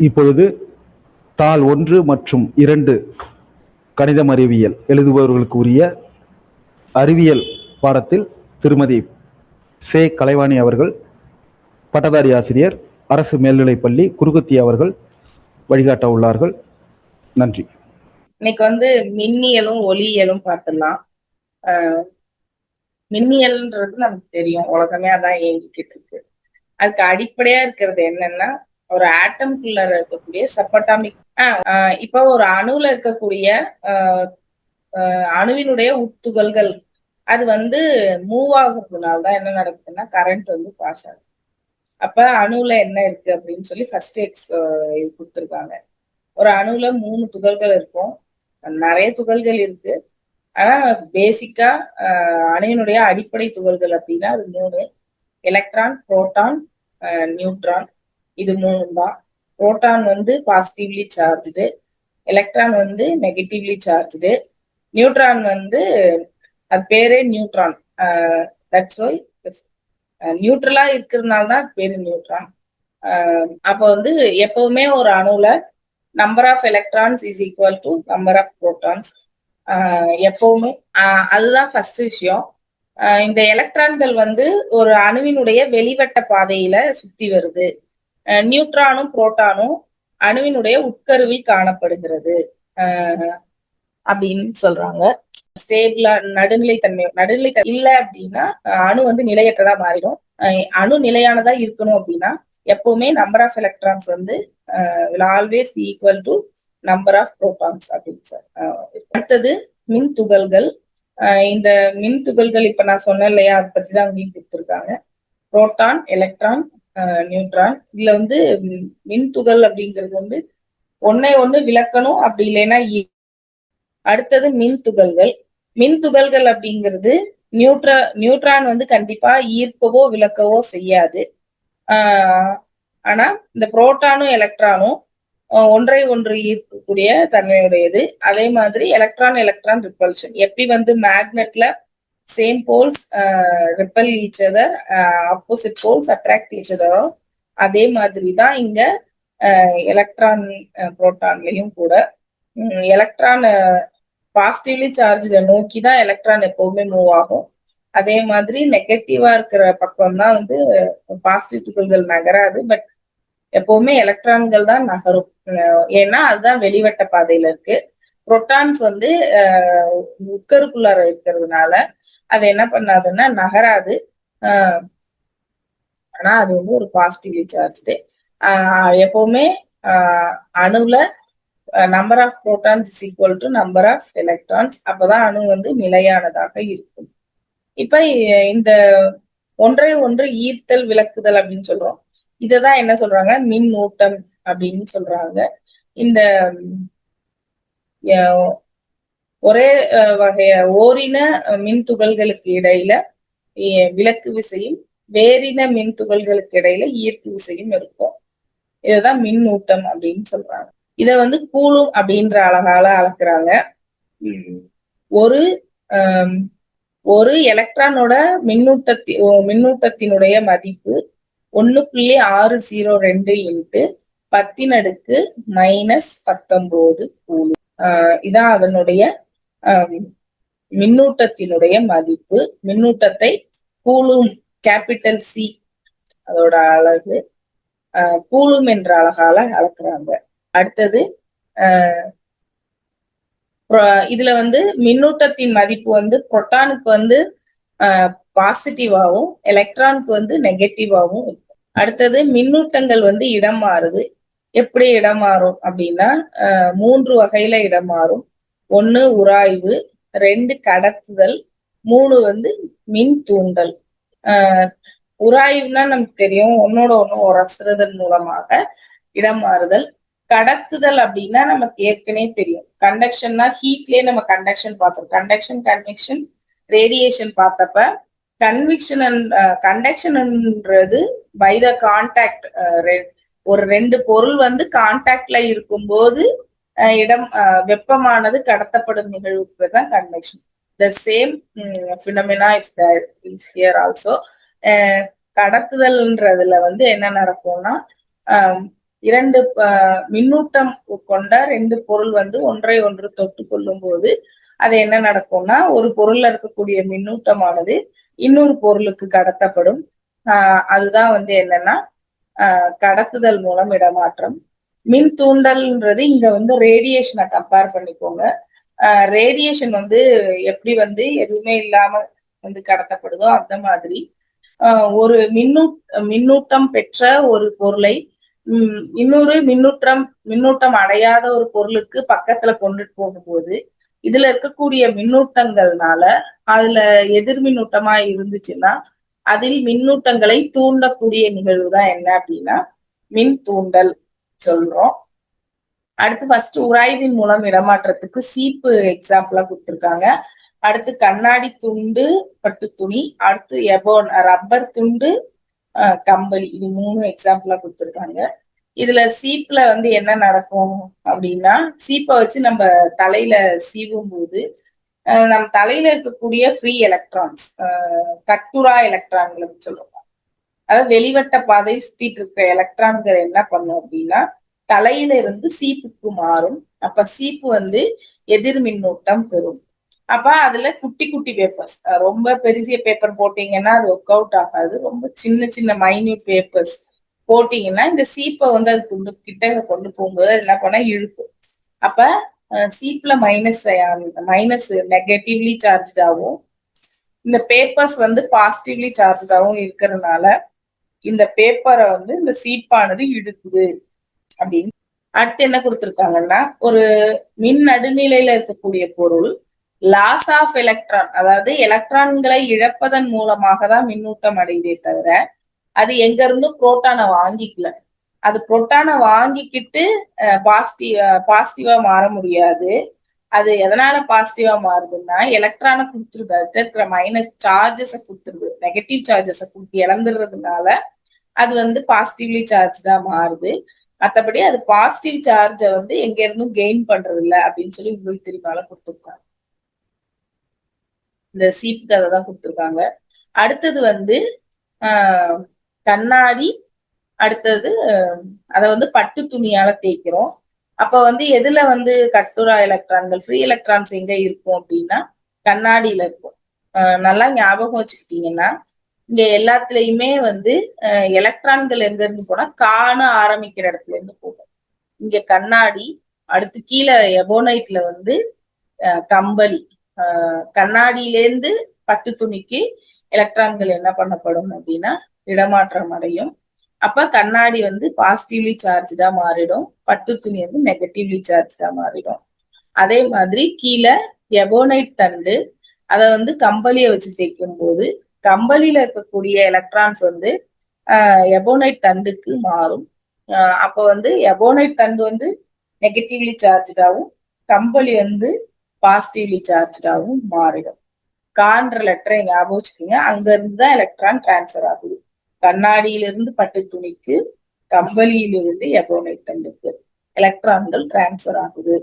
இப்பொழுது தாள் 1 மற்றும் 2 கணிதம் அறிவியல் எழுதுபவர்களுக்கு உரிய அறிவியல் பாடத்தில் திருமதி சே கலைவாணி அவர்கள், பட்டதாரி ஆசிரியர், அரசு மேல்நிலைப்பள்ளி குருகுத்தி அவர்கள் வழிகாட்ட உள்ளார்கள். நன்றி. இன்னைக்கு மின்னியலும் ஒளியியலும் பார்த்துடலாம். மின்னியல்ன்றது நமக்கு தெரியும், உலகமே அதான் இயங்கிக்கிட்டு இருக்கு. அதுக்கு அடிப்படையா இருக்கிறது என்னன்னா, ஒரு ஆட்டம்குள்ள இருக்கக்கூடிய சப்பட்டாமிக் இப்ப ஒரு அணுல இருக்கக்கூடிய அணுவினுடைய உட்துகள்கள் அது மூவ் ஆகுறதுனாலதான் என்ன நடக்குதுன்னா கரண்ட் பாஸ் ஆகுது. அப்ப அணுல என்ன இருக்கு அப்படின்னு சொல்லி ஃபர்ஸ்ட் இது கொடுத்துருக்காங்க. ஒரு அணுல 3 துகள்கள் இருக்கும், நிறைய துகள்கள் இருக்கு. ஆனா பேசிக்கா அணுவினுடைய அடிப்படை துகள்கள் அப்படின்னா அது 3: எலக்ட்ரான், புரோட்டான், நியூட்ரான். இது 3 தான். Proton positively charged, electron negatively charged, neutron அது பேரே நியூட்ரான். தட்ஸ் ஒய் நியூட்ரலா இருக்கிறதுனால தான் பேரு நியூட்ரான். அப்ப எப்பவுமே ஒரு அணுல number of electrons is equal to number of protons. எப்பவுமே அதுதான் ஃபர்ஸ்ட் விஷயம். இந்த எலக்ட்ரான்கள் ஒரு அணுவினுடைய வெளிவட்ட பாதையில சுத்தி வருது. நியூட்ரானும் புரோட்டானும் அணுவினுடைய உட்கருவில் காணப்படுகிறது அப்படின்னு சொல்றாங்க. ஸ்டேபிளா நடுநிலைத்தன்மை இல்லை அப்படின்னா அணு நிலையற்றதா மாறிடும். அணு நிலையானதா இருக்கணும் அப்படின்னா எப்பவுமே number of electrons will always be equal to number of protons அப்படின்னு சார். அடுத்தது மின் துகள்கள். இந்த மின் துகள்கள் இப்ப நான் சொன்னேன் இல்லையா, அதை பத்தி தான் அங்கேயும் கொடுத்துருக்காங்க. Proton, electron, neutron. இதுல மின் துகள் அப்படிங்கிறது ஒன்னே ஒண்ணு விளக்கணும், அப்படி இல்லைன்னா அடுத்தது மின் துகள்கள். மின் துகள்கள் அப்படிங்கிறது நியூட்ரான் கண்டிப்பா ஈர்க்கவோ விளக்கவோ செய்யாது. ஆனா இந்த புரோட்டானும் எலக்ட்ரானும் ஒன்றை ஒன்று ஈர்க்கக்கூடிய தன்மையுடையது. அதே மாதிரி எலக்ட்ரான் எலக்ட்ரான் ரிப்பல்ஷன். எப்படி மேக்னெட்ல same poles repel each other, opposite poles attract each அதரோ, அதே மாதிரிதான் இங்க எலக்ட்ரான் புரோட்டான்லயும் கூட. எலக்ட்ரான் பாசிட்டிவ்லி சார்ஜ்ல நோக்கி தான் எலக்ட்ரான் எப்பவுமே மூவ் ஆகும். அதே மாதிரி நெகட்டிவா இருக்கிற பக்கம் தான் பாசிட்டிவ் துகள்கள் நகராது. பட் எப்பவுமே எலக்ட்ரான்கள் தான் நகரும், ஏன்னா அதுதான் வெளிவட்ட பாதையில இருக்கு. புரோட்டான்ஸ் உட்கருக்குள்ளார இருக்கிறதுனால அது என்ன பண்ணாதுன்னா நகராது. ஆனா அது ஒரு பாசிட்டிவ்லி சார்ஜ்டு. எப்பவுமே அணுல number of protons is equal to number of electrons. அப்பதான் அணு நிலையானதாக இருக்கும். இப்ப இந்த ஒன்றை ஒன்று ஈர்த்தல் விளக்குதல் அப்படின்னு சொல்றோம். இததான் என்ன சொல்றாங்க, மின் ஓட்டம் அப்படின்னு சொல்றாங்க. இந்த ஒரே வகைய ஓரின மின் துகள்களுக்கு இடையில விலக்கு விசையும் வேறின மின் துகள்களுக்கு இடையில ஈர்ப்பு விசையும் இருக்கும். இததான் மின் ஊட்டம் அப்படின்னு சொல்றாங்க. இத கூலும் அப்படின்ற அழகால அளக்குறாங்க. ஒரு எலக்ட்ரானோட மின்னூட்டத்தினுடைய மதிப்பு 1.602 இன்ட்டு 10⁻⁻⁻19 கூலும். இதான் அதனுடைய மின்னூட்டத்தினுடைய மதிப்பு. மின்னூட்டத்தை கூலும், கேபிட்டல் சி அதோட அழகு, கூலும் என்ற அழகால அளக்குறாங்க. அடுத்தது இதுல மின்னூட்டத்தின் மதிப்பு புரோட்டானுக்கு பாசிட்டிவாவும் எலக்ட்ரானுக்கு நெகட்டிவாவும் இருக்கும். அடுத்தது மின்னூட்டங்கள் இடம் மாறுது. எப்படி இடம் மாறும் அப்படின்னா 3 வகையில இடம் மாறும். 1 உராய்வு, 2 கடத்துதல், 3 மின் தூண்டல். உராய்வுனா நமக்கு தெரியும், ஒன்னோட ஒண்ணு உரசுறதன் மூலமாக இடம் மாறுதல். கடத்துதல் அப்படின்னா நமக்கு ஏற்கனவே தெரியும், கண்டக்ஷன்னா ஹீட்லயே நம்ம கண்டக்ஷன் பார்த்தோம். கண்டக்ஷன், கன்வெக்ஷன், ரேடியேஷன் பார்த்தப்ப கண்டக்ஷன்ன்றது பை த கான்டாக்ட். ஒரு 2 பொருள் கான்டாக்ட்ல இருக்கும்போது வெப்பமானது கடத்தப்படும் நிகழ்வுக்கு தான் convection. The same phenomena is here also. கடத்துதல்ன்றதுல என்ன நடக்கும்னா இரண்டு மின்னூட்டம் கொண்ட ரெண்டு பொருள் வந்து ஒன்றை ஒன்று தொட்டு கொள்ளும் போது அது என்ன நடக்கும்னா, ஒரு பொருள்ல இருக்கக்கூடிய மின்னூட்டமானது இன்னொரு பொருளுக்கு கடத்தப்படும். அதுதான் வந்து என்னன்னா கடத்துதல் மூலம் இடமாற்றம். மின் தூண்டல்ன்றது இங்க வந்து ரேடியேஷனை கம்பேர் பண்ணிக்கோங்க. ரேடியேஷன் வந்து எப்படி வந்து எதுவுமே இல்லாம வந்து கடத்தப்படுதோ அந்த மாதிரி ஒரு மின்னூட்டம் பெற்ற ஒரு பொருளை இன்னொரு மின்னூட்டம் அடையாத ஒரு பொருளுக்கு பக்கத்துல கொண்டுட்டு போகும்போது இதுல இருக்கக்கூடிய மின்னூட்டங்கள்னால அதுல எதிர் மின்னூட்டமா இருந்துச்சுன்னா அதில் மின்னூட்டங்களை தூண்டக்கூடிய நிகழ்வு தான் என்ன அப்படின்னா மின் தூண்டல் சொல்றோம். அடுத்து ஃபர்ஸ்ட் உராய்வின் மூலம் இடமாற்றத்துக்கு சீப்பு எக்ஸாம்பிளா கொடுத்துருக்காங்க. அடுத்து கண்ணாடி துண்டு பட்டு துணி, அடுத்து ரப்பர் துண்டு கம்பளி, இது 3 எக்ஸாம்பிளா கொடுத்துருக்காங்க. இதுல சீப்ல வந்து என்ன நடக்கும் அப்படின்னா, சீப்பை வச்சு நம்ம தலையில சீவும் போது நம்ம தலையில இருக்கக்கூடிய ஃப்ரீ எலக்ட்ரான்ஸ் கட்டுரா எலக்ட்ரான்கள் சொல்லுவாங்க. அதாவது வெளிவட்ட பாதையில் சுத்திட்டு இருக்கிற எலக்ட்ரான்கள் என்ன பண்ணும் அப்படின்னா தலையில இருந்து சீப்புக்கு மாறும். அப்ப சீப்பு வந்து எதிர் மின்னூட்டம் பெறும். அப்ப அதுல குட்டி குட்டி பேப்பர்ஸ், ரொம்ப பெரிய பேப்பர் போட்டீங்கன்னா அது ஒர்க் அவுட் ஆகாது. ரொம்ப சின்ன சின்ன மைன்யூட் பேப்பர்ஸ் போட்டீங்கன்னா இந்த சீப்பை வந்து அது கிட்ட கொண்டு போகும்போது அது என்ன பண்ண இழுக்கும். அப்ப சீப்ல மைனஸ் நெகட்டிவ்லி சார்ஜாகவும் இந்த பேப்பர்ஸ் வந்து பாசிட்டிவ்லி சார்ஜாகவும் இருக்கிறதுனால இந்த பேப்பரை வந்து இந்த சீப்பானது இழுக்குது அப்படின்னு. அடுத்து என்ன கொடுத்திருக்காங்கன்னா, ஒரு மின் நடுநிலையில இருக்கக்கூடிய பொருள் லாஸ் ஆஃப் எலக்ட்ரான், அதாவது எலக்ட்ரான்களை இழப்பதன் மூலமாக தான் மின்னூட்டம் அடைந்தே தவிர அது எங்க இருந்து புரோட்டானை வாங்கிக்கல. அது புரோட்டானை வாங்கிக்கிட்டு பாசிட்டிவா மாற முடியாது. அது எதனால பாசிட்டிவா மாறுதுன்னா எலக்ட்ரானை கொடுத்துருது, அதுல இருக்கிற மைனஸ் சார்ஜஸை கொடுத்துருது, நெகட்டிவ் சார்ஜஸை கொடுத்து இழந்துடுறதுனால அது வந்து பாசிட்டிவ்லி சார்ஜா மாறுது. மற்றபடி அது பாசிட்டிவ் சார்ஜை வந்து எங்க இருந்தும் கெயின் பண்றது இல்லை அப்படின்னு சொல்லி உங்களுக்கு திருப்பால கொடுத்துருக்காங்க. இந்த சீப்புக்கு அதை தான் கொடுத்துருக்காங்க. அடுத்தது வந்து கண்ணாடி, அடுத்தது அதை வந்து பட்டு துணியால தேய்க்கிறோம். அப்ப வந்து எதுல வந்து கட்டுரா எலக்ட்ரான்கள் ஃப்ரீ எலக்ட்ரான்ஸ் எங்க இருக்கும் அப்படின்னா கண்ணாடியில இருக்கும். நல்லா ஞாபகம் வச்சுக்கிட்டீங்கன்னா இங்க எல்லாத்துலயுமே வந்து எலக்ட்ரான்கள் எங்க இருந்து போனா காண ஆரம்பிக்கிற இடத்துல இருந்து போகும். இங்க கண்ணாடி, அடுத்து கீழே எபோனைட்ல வந்து கம்பளி, கண்ணாடியிலேருந்து பட்டு துணிக்கு எலக்ட்ரான்கள் என்ன பண்ணப்படும் அப்படின்னா இடமாற்றம் அடையும். அப்ப கண்ணாடி வந்து பாசிட்டிவ்லி சார்ஜா மாறிடும், பட்டு துணி வந்து நெகட்டிவ்லி சார்ஜா மாறிடும். அதே மாதிரி கீழே எபோனைட் தண்டு, அதை வந்து கம்பளியை வச்சு தேய்க்கும் போது கம்பளியில இருக்கக்கூடிய எலக்ட்ரான்ஸ் வந்து எபோனைட் தண்டுக்கு மாறும். அப்ப வந்து எபோனைட் தண்டு வந்து நெகட்டிவ்லி சார்ஜாவும் கம்பளி வந்து பாசிட்டிவ்லி சார்ஜாவும் மாறிடும். கான்ற லெட்டரை ஞாபகம் வச்சுக்கோங்க. அங்க இருந்துதான் எலக்ட்ரான் டிரான்ஸ்பர் ஆகுது. கண்ணாடியிலிருந்து பட்டு துணிக்கு, கம்பளியிலிருந்து எபோனைட் தண்டுக்கு எலக்ட்ரான்கள் டிரான்ஸ்பர் ஆகுது.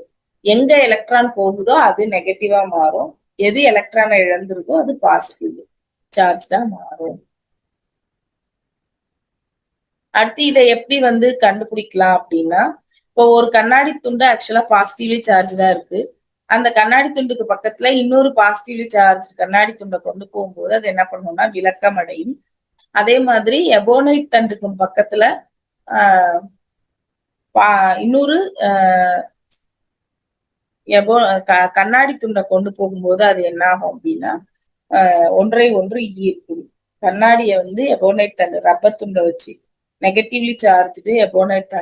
எங்க எலக்ட்ரான் போகுதோ அது நெகட்டிவா மாறும், எது எலக்ட்ரானை இழந்துருதோ அது பாசிட்டிவ் சார்ஜா மாறும். அடுத்து இதை எப்படி வந்து கண்டுபிடிக்கலாம் அப்படின்னா, இப்போ ஒரு கண்ணாடி துண்டு ஆக்சுவலா பாசிட்டிவ்லி சார்ஜா இருக்கு. அந்த கண்ணாடி துண்டுக்கு பக்கத்துல இன்னொரு பாசிட்டிவ்லி சார்ஜ் கண்ணாடி துண்டை கொண்டு போகும்போது அது என்ன பண்ணும்னா விளக்கம் அடையும். அதே மாதிரி எபோனைட் தண்டுக்கும் பக்கத்துல இன்னொரு கண்ணாடி துண்டை கொண்டு போகும்போது அது என்ன ஆகும் அப்படின்னா ஒன்றை ஒன்று ஈர்க்கும். கண்ணாடிய வந்து எபோனைட் தண்டு ரப்பர் துண்டை வச்சு நெகட்டிவ்லி சார்ஜ்டு எபோனைட்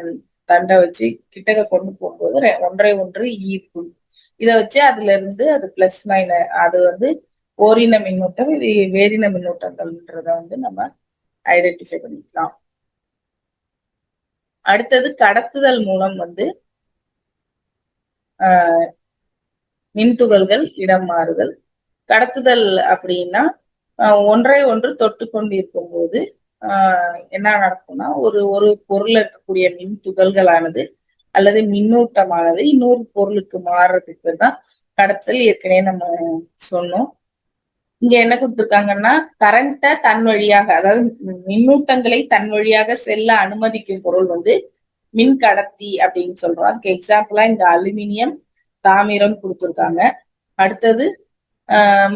தண்டை வச்சு கிட்டக்க கொண்டு போகும்போது ஒன்றை ஒன்று ஈர்க்கும். இதை வச்சு அதுல இருந்து அது பிளஸ் மைனஸ், அது வந்து ஓரின மின்னூட்டம், இது வேரின மின்னூட்டங்கள்ன்றத வந்து நம்ம ஐடென்டிஃபை பண்ணிக்கலாம். அடுத்தது கடத்துதல் மூலம் வந்து மின்துகள்கள் இடம் மாறுதல். கடத்துதல் அப்படின்னா ஒன்றை ஒன்று தொட்டு கொண்டிருக்கும் போது என்ன நடக்கும்னா ஒரு பொருள் இருக்கக்கூடிய மின் துகள்களானது அல்லது மின்னூட்டமானது இன்னொரு பொருளுக்கு மாறுறதுக்கு தான் கடத்தல். ஏற்கனவே நம்ம சொன்னோம். இங்க என்ன கொடுத்துருக்காங்கன்னா கரண்ட்டை தன் வழியாக, அதாவது மின்னூட்டங்களை தன் வழியாக செல்ல அனுமதிக்கும் பொருள் வந்து மின் கடத்தி அப்படின்னு சொல்றோம். அதுக்கு எக்ஸாம்பிளா இந்த அலுமினியம், தாமிரம் கொடுத்திருக்காங்க. அடுத்தது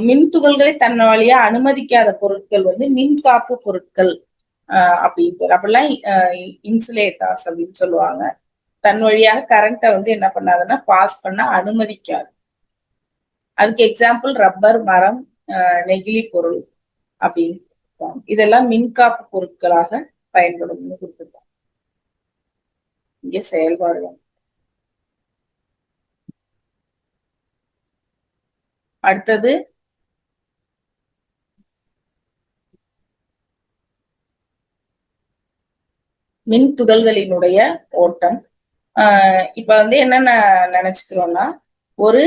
மின் துகள்களை தன்ன வழியா அனுமதிக்காத பொருட்கள் வந்து மின்காப்பு பொருட்கள் அப்படின்னு அப்படிலாம் இன்சுலேட்டர்ஸ் அப்படின்னு சொல்லுவாங்க. தன் வழியாக கரண்ட்டை வந்து என்ன பண்ணாதுன்னா பாஸ் பண்ண அனுமதிக்காது. அதுக்கு எக்ஸாம்பிள் ரப்பர், மரம், நெகிழி பொருள் அப்படின்னு இதெல்லாம் மின்காப்பு பொருட்களாக பயன்படும் கொடுத்துருக்காங்க. இங்க செயல்பாடுகள். அடுத்தது மின் துகள்களினுடைய ஓட்டம். இப்ப வந்து என்னென்ன நினைச்சுக்கிறோம்னா, ஒரு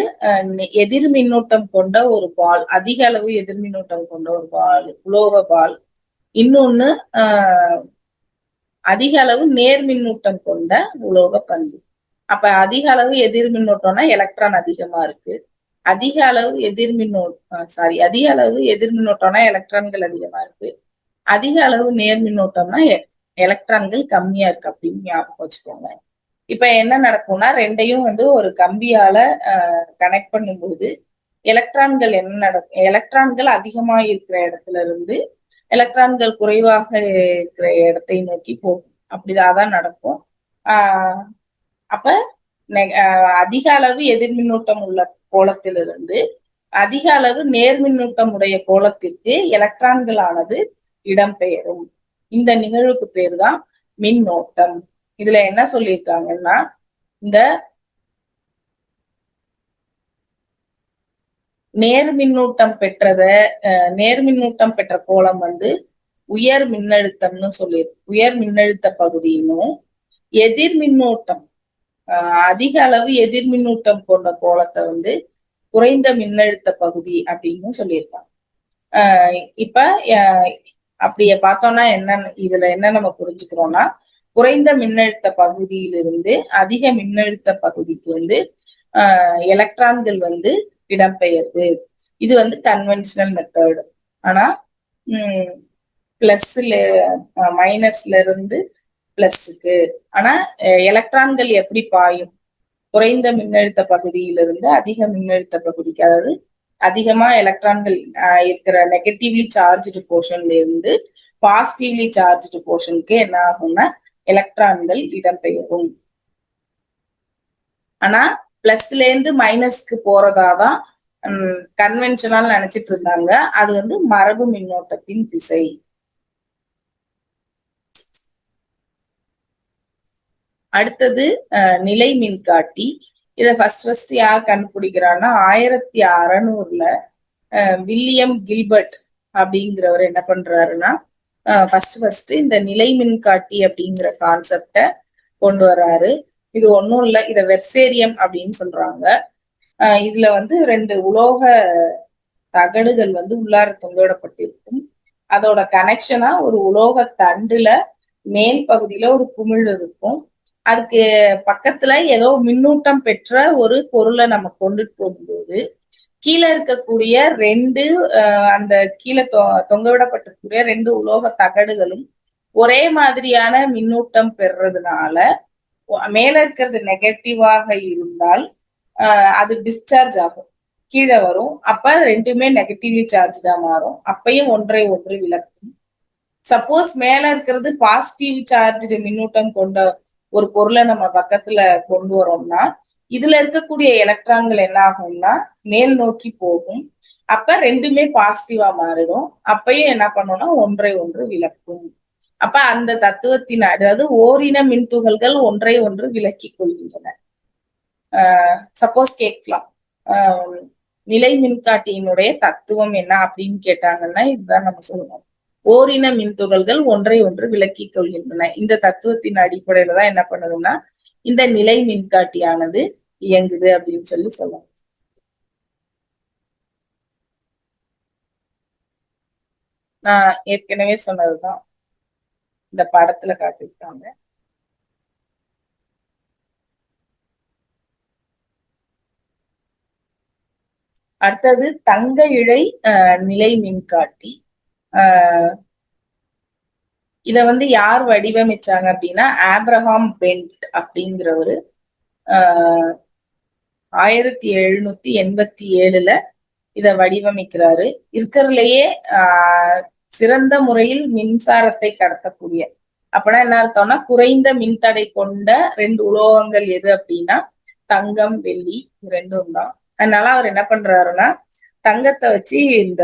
எதிர் மின்னூட்டம் கொண்ட ஒரு பால், அதிக அளவு எதிர் மின்னூட்டம் கொண்ட ஒரு பால், உலோக பால். இன்னொன்னு அதிக அளவு நேர் மின்னூட்டம் கொண்ட உலோக பந்து. அப்ப அதிக அளவு எதிர் மின்னோட்டம்னா எலக்ட்ரான் அதிகமா இருக்கு. அதிக அளவு அதிக அளவு எதிர் மின்னோட்டம்னா எலக்ட்ரான்கள் அதிகமா இருக்கு. அதிக அளவு நேர் மின்னோட்டம்னா எலக்ட்ரான்கள் கம்மியா இருக்கு அப்படின்னு ஞாபகம் வச்சுக்கோங்க. இப்ப என்ன நடக்கும்னா, ரெண்டையும் வந்து ஒரு கம்பியால கனெக்ட் பண்ணும்போது எலக்ட்ரான்கள் என்ன நடக்கும், எலக்ட்ரான்கள் அதிகமா இருக்கிற இடத்துல இருந்து எலக்ட்ரான்கள் குறைவாக இருக்கிற இடத்தை நோக்கி போகும். அப்படிதான் நடக்கும். அப்ப அதிக அளவு எதிர் மின்னூட்டம் உள்ள கோளத்திலிருந்து அதிக அளவு நேர் மின்னூட்டம் உடைய கோளத்திற்கு எலக்ட்ரான்களானது இடம்பெயரும். இந்த நிகழ்வுக்கு பேர் தான் மின்னோட்டம். இதுல என்ன சொல்லியிருக்காங்கன்னா, இந்த நேர் மின்னூட்டம் பெற்ற கோளம் வந்து உயர் மின்னழுத்தம்னு உயர் மின்னழுத்த பகுதியும், எதிர் மின்னூட்டம் அதிக அளவு எதிர் மின்னூட்டம் கொண்ட கோளத்தை வந்து குறைந்த மின்னழுத்த பகுதி அப்படின்னு சொல்லியிருக்காங்க. இப்ப அப்படிய பார்த்தோம்னா இதுல என்ன நம்ம புரிஞ்சுக்கிறோம்னா, குறைந்த மின்னழுத்த பகுதியிலிருந்து அதிக மின்னழுத்த பகுதிக்கு வந்து எலக்ட்ரான்கள் வந்து இடம்பெயர்து. இது வந்து கன்வென்ஷனல் மெத்தட். ஆனா மைனஸ்ல இருந்து பிளஸ்க்கு. ஆனா எலக்ட்ரான்கள் எப்படி பாயும்? குறைந்த மின்னழுத்த பகுதியிலிருந்து அதிக மின்னழுத்த பகுதிக்கு, அதாவது அதிகமா எலக்ட்ரான்கள் இருக்கிற நெகட்டிவ்லி சார்ஜ்டு போர்ஷன்ல இருந்து பாசிட்டிவ்லி சார்ஜ்டு போர்ஷனுக்கு என்ன ஆகும்னா எலக்ட்ரான்கள் இடம்பெயரும். ஆனா பிளஸ்ல இருந்து மைனஸ்க்கு போறதாதான் கன்வென்ஷனல் நினைச்சிட்டு இருந்தாங்க. அது வந்து மரபு மின்னோட்டத்தின் திசை. அடுத்தது நிலை மின்காட்டி. இதை ஃபர்ஸ்ட் யார் கண்டுபிடிக்கிறான்னா 1600ல வில்லியம் கில்பர்ட் அப்படிங்கிறவர் என்ன பண்றாருன்னா ஃபர்ஸ்ட் இந்த நிலை மின்காட்டி அப்படிங்கிற கான்செப்ட கொண்டு வர்றாரு. இது ஒன்றும் இல்லை, இதை வெர்சேரியம் அப்படின்னு சொல்றாங்க. இதுல வந்து 2 உலோக தகடுகள் வந்து உள்ளார தொங்கவிடப்பட்டிருக்கும். அதோட கனெக்ஷனா ஒரு உலோக தண்டுல மேல் பகுதியில ஒரு குமிழ் இருக்கும். அதுக்கு பக்கத்துல ஏதோ மின்னூட்டம் பெற்ற ஒரு பொருளை நம்ம கொண்டுட்டு போகும்போது கீழே இருக்கக்கூடிய அந்த கீழே தொங்கவிடப்பட்டிருக்கக்கூடிய 2 உலோக தகடுகளும் ஒரே மாதிரியான மின்னூட்டம் பெறதுனால மேல இருக்கிறது நெகட்டிவாக இருந்தால் அது டிஸ்சார்ஜ் ஆகும், கீழே வரும். அப்ப ரெண்டுமே நெகட்டிவ்லி சார்ஜா மாறும். அப்பயும் ஒன்றை ஒன்று விளக்கும். சப்போஸ் மேல இருக்கிறது பாசிட்டிவ் சார்ஜ் மின்னூட்டம் கொண்ட ஒரு பொருளை நம்ம பக்கத்துல கொண்டு வரோம்னா இதுல இருக்கக்கூடிய எலக்ட்ரான்கள் என்ன ஆகும்னா மேல் நோக்கி போகும். அப்ப ரெண்டுமே பாசிட்டிவா மாறிடும். அப்பயும் என்ன பண்ணும்னா ஒன்றை ஒன்று விளக்கும். அப்ப அந்த தத்துவத்தின், அதாவது ஓரின மின்துகள்கள் ஒன்றை ஒன்று விலக்கி கொள்கின்றன. சப்போஸ் கேட்கலாம், நிலை மின்காட்டியினுடைய தத்துவம் என்ன அப்படின்னு கேட்டாங்கன்னா இதுதான் நம்ம சொல்லணும். ஓரின மின்துகள்கள் ஒன்றை ஒன்று விலக்கி கொள்கின்றன. இந்த தத்துவத்தின் அடிப்படையில தான் என்ன பண்ணுதுன்னா இந்த நிலை மின்காட்டியானது இயங்குது அப்படின்னு சொல்லலாம். நான் ஏற்கனவே சொன்னதுதான் இந்த படத்துல காட்டியிருக்காங்க. அடுத்தது தங்க இழை நிலை மின்காட்டி. இத வந்து யார் வடிவமைச்சாங்க அப்படின்னா ஆப்ரஹாம் பென்ட் அப்படிங்கிறவரு 1787ல இத வடிவமைக்கிறாரு. இருக்கிறதுலயே சிறந்த முறையில் மின்சாரத்தை கடத்தக்கூடிய, அப்படின்னா என்ன அர்த்தம்னா குறைந்த மின்தடை கொண்ட 2 உலோகங்கள் எது அப்படின்னா தங்கம், வெள்ளி ரெண்டும் தான். அதனால அவர் என்ன பண்றாருன்னா தங்கத்தை வச்சு இந்த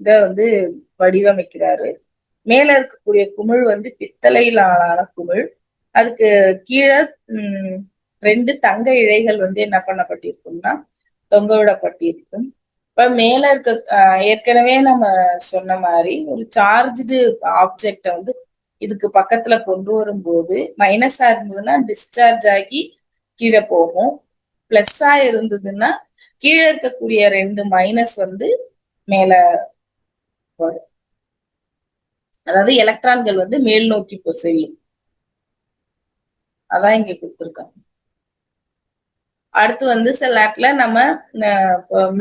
இத வந்து வடிவமைக்கிறாரு. மேல இருக்கக்கூடிய குமிழ் வந்து பித்தளையிலான குமிழ். அதுக்கு கீழே 2 தங்க இழைகள் வந்து என்ன பண்ணப்பட்டிருக்கும்னா தொங்க விடப்பட்டிருக்கும். இப்ப மேல இருக்க ஏற்கனவே நம்ம சொன்ன மாதிரி ஒரு சார்ஜ்டு ஆப்ஜெக்ட வந்து இதுக்கு பக்கத்துல கொண்டு வரும்போது மைனஸா இருந்ததுன்னா டிஸ்சார்ஜ் ஆகி கீழே போகும். பிளஸ்ஸா இருந்ததுன்னா கீழே இருக்கக்கூடிய 2 மைனஸ் வந்து மேல வரும். அதாவது எலக்ட்ரான்கள் வந்து மேல் நோக்கி செல்லும். அதான் இங்க கொடுத்துருக்காங்க. அடுத்து வந்து சில நேரத்துல நம்ம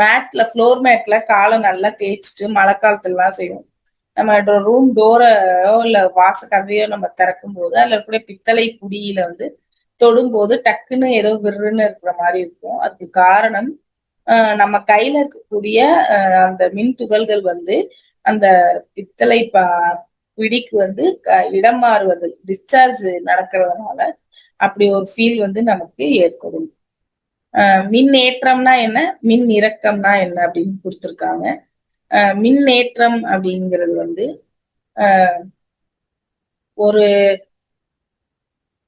மேட்ல ஃப்ளோர் மேட்ல காலை நல்லா தேய்ச்சிட்டு மழை காலத்துல எல்லாம் செய்வோம். நம்ம ரூம் டோரையோ இல்ல வாச கதையோ நம்ம திறக்கும் போது அதுல இருக்கக்கூடிய பித்தளை புடியில வந்து தொடும்போது டக்குன்னு ஏதோ விருன்னு இருக்கிற மாதிரி இருக்கும். அதுக்கு காரணம் நம்ம கையில இருக்கக்கூடிய அந்த மின் துகள்கள் வந்து அந்த பித்தளை பிடிக்கு வந்து இடம் மாறுவது டிஸ்சார்ஜ் நடக்கிறதுனால அப்படி ஒரு ஃபீல் வந்து நமக்கு ஏற்படும். மின் ஏற்றம்னா என்ன, மின் இறக்கம்னா என்ன அப்படின்னு கொடுத்துருக்காங்க. மின் ஏற்றம் அப்படிங்கிறது வந்து ஒரு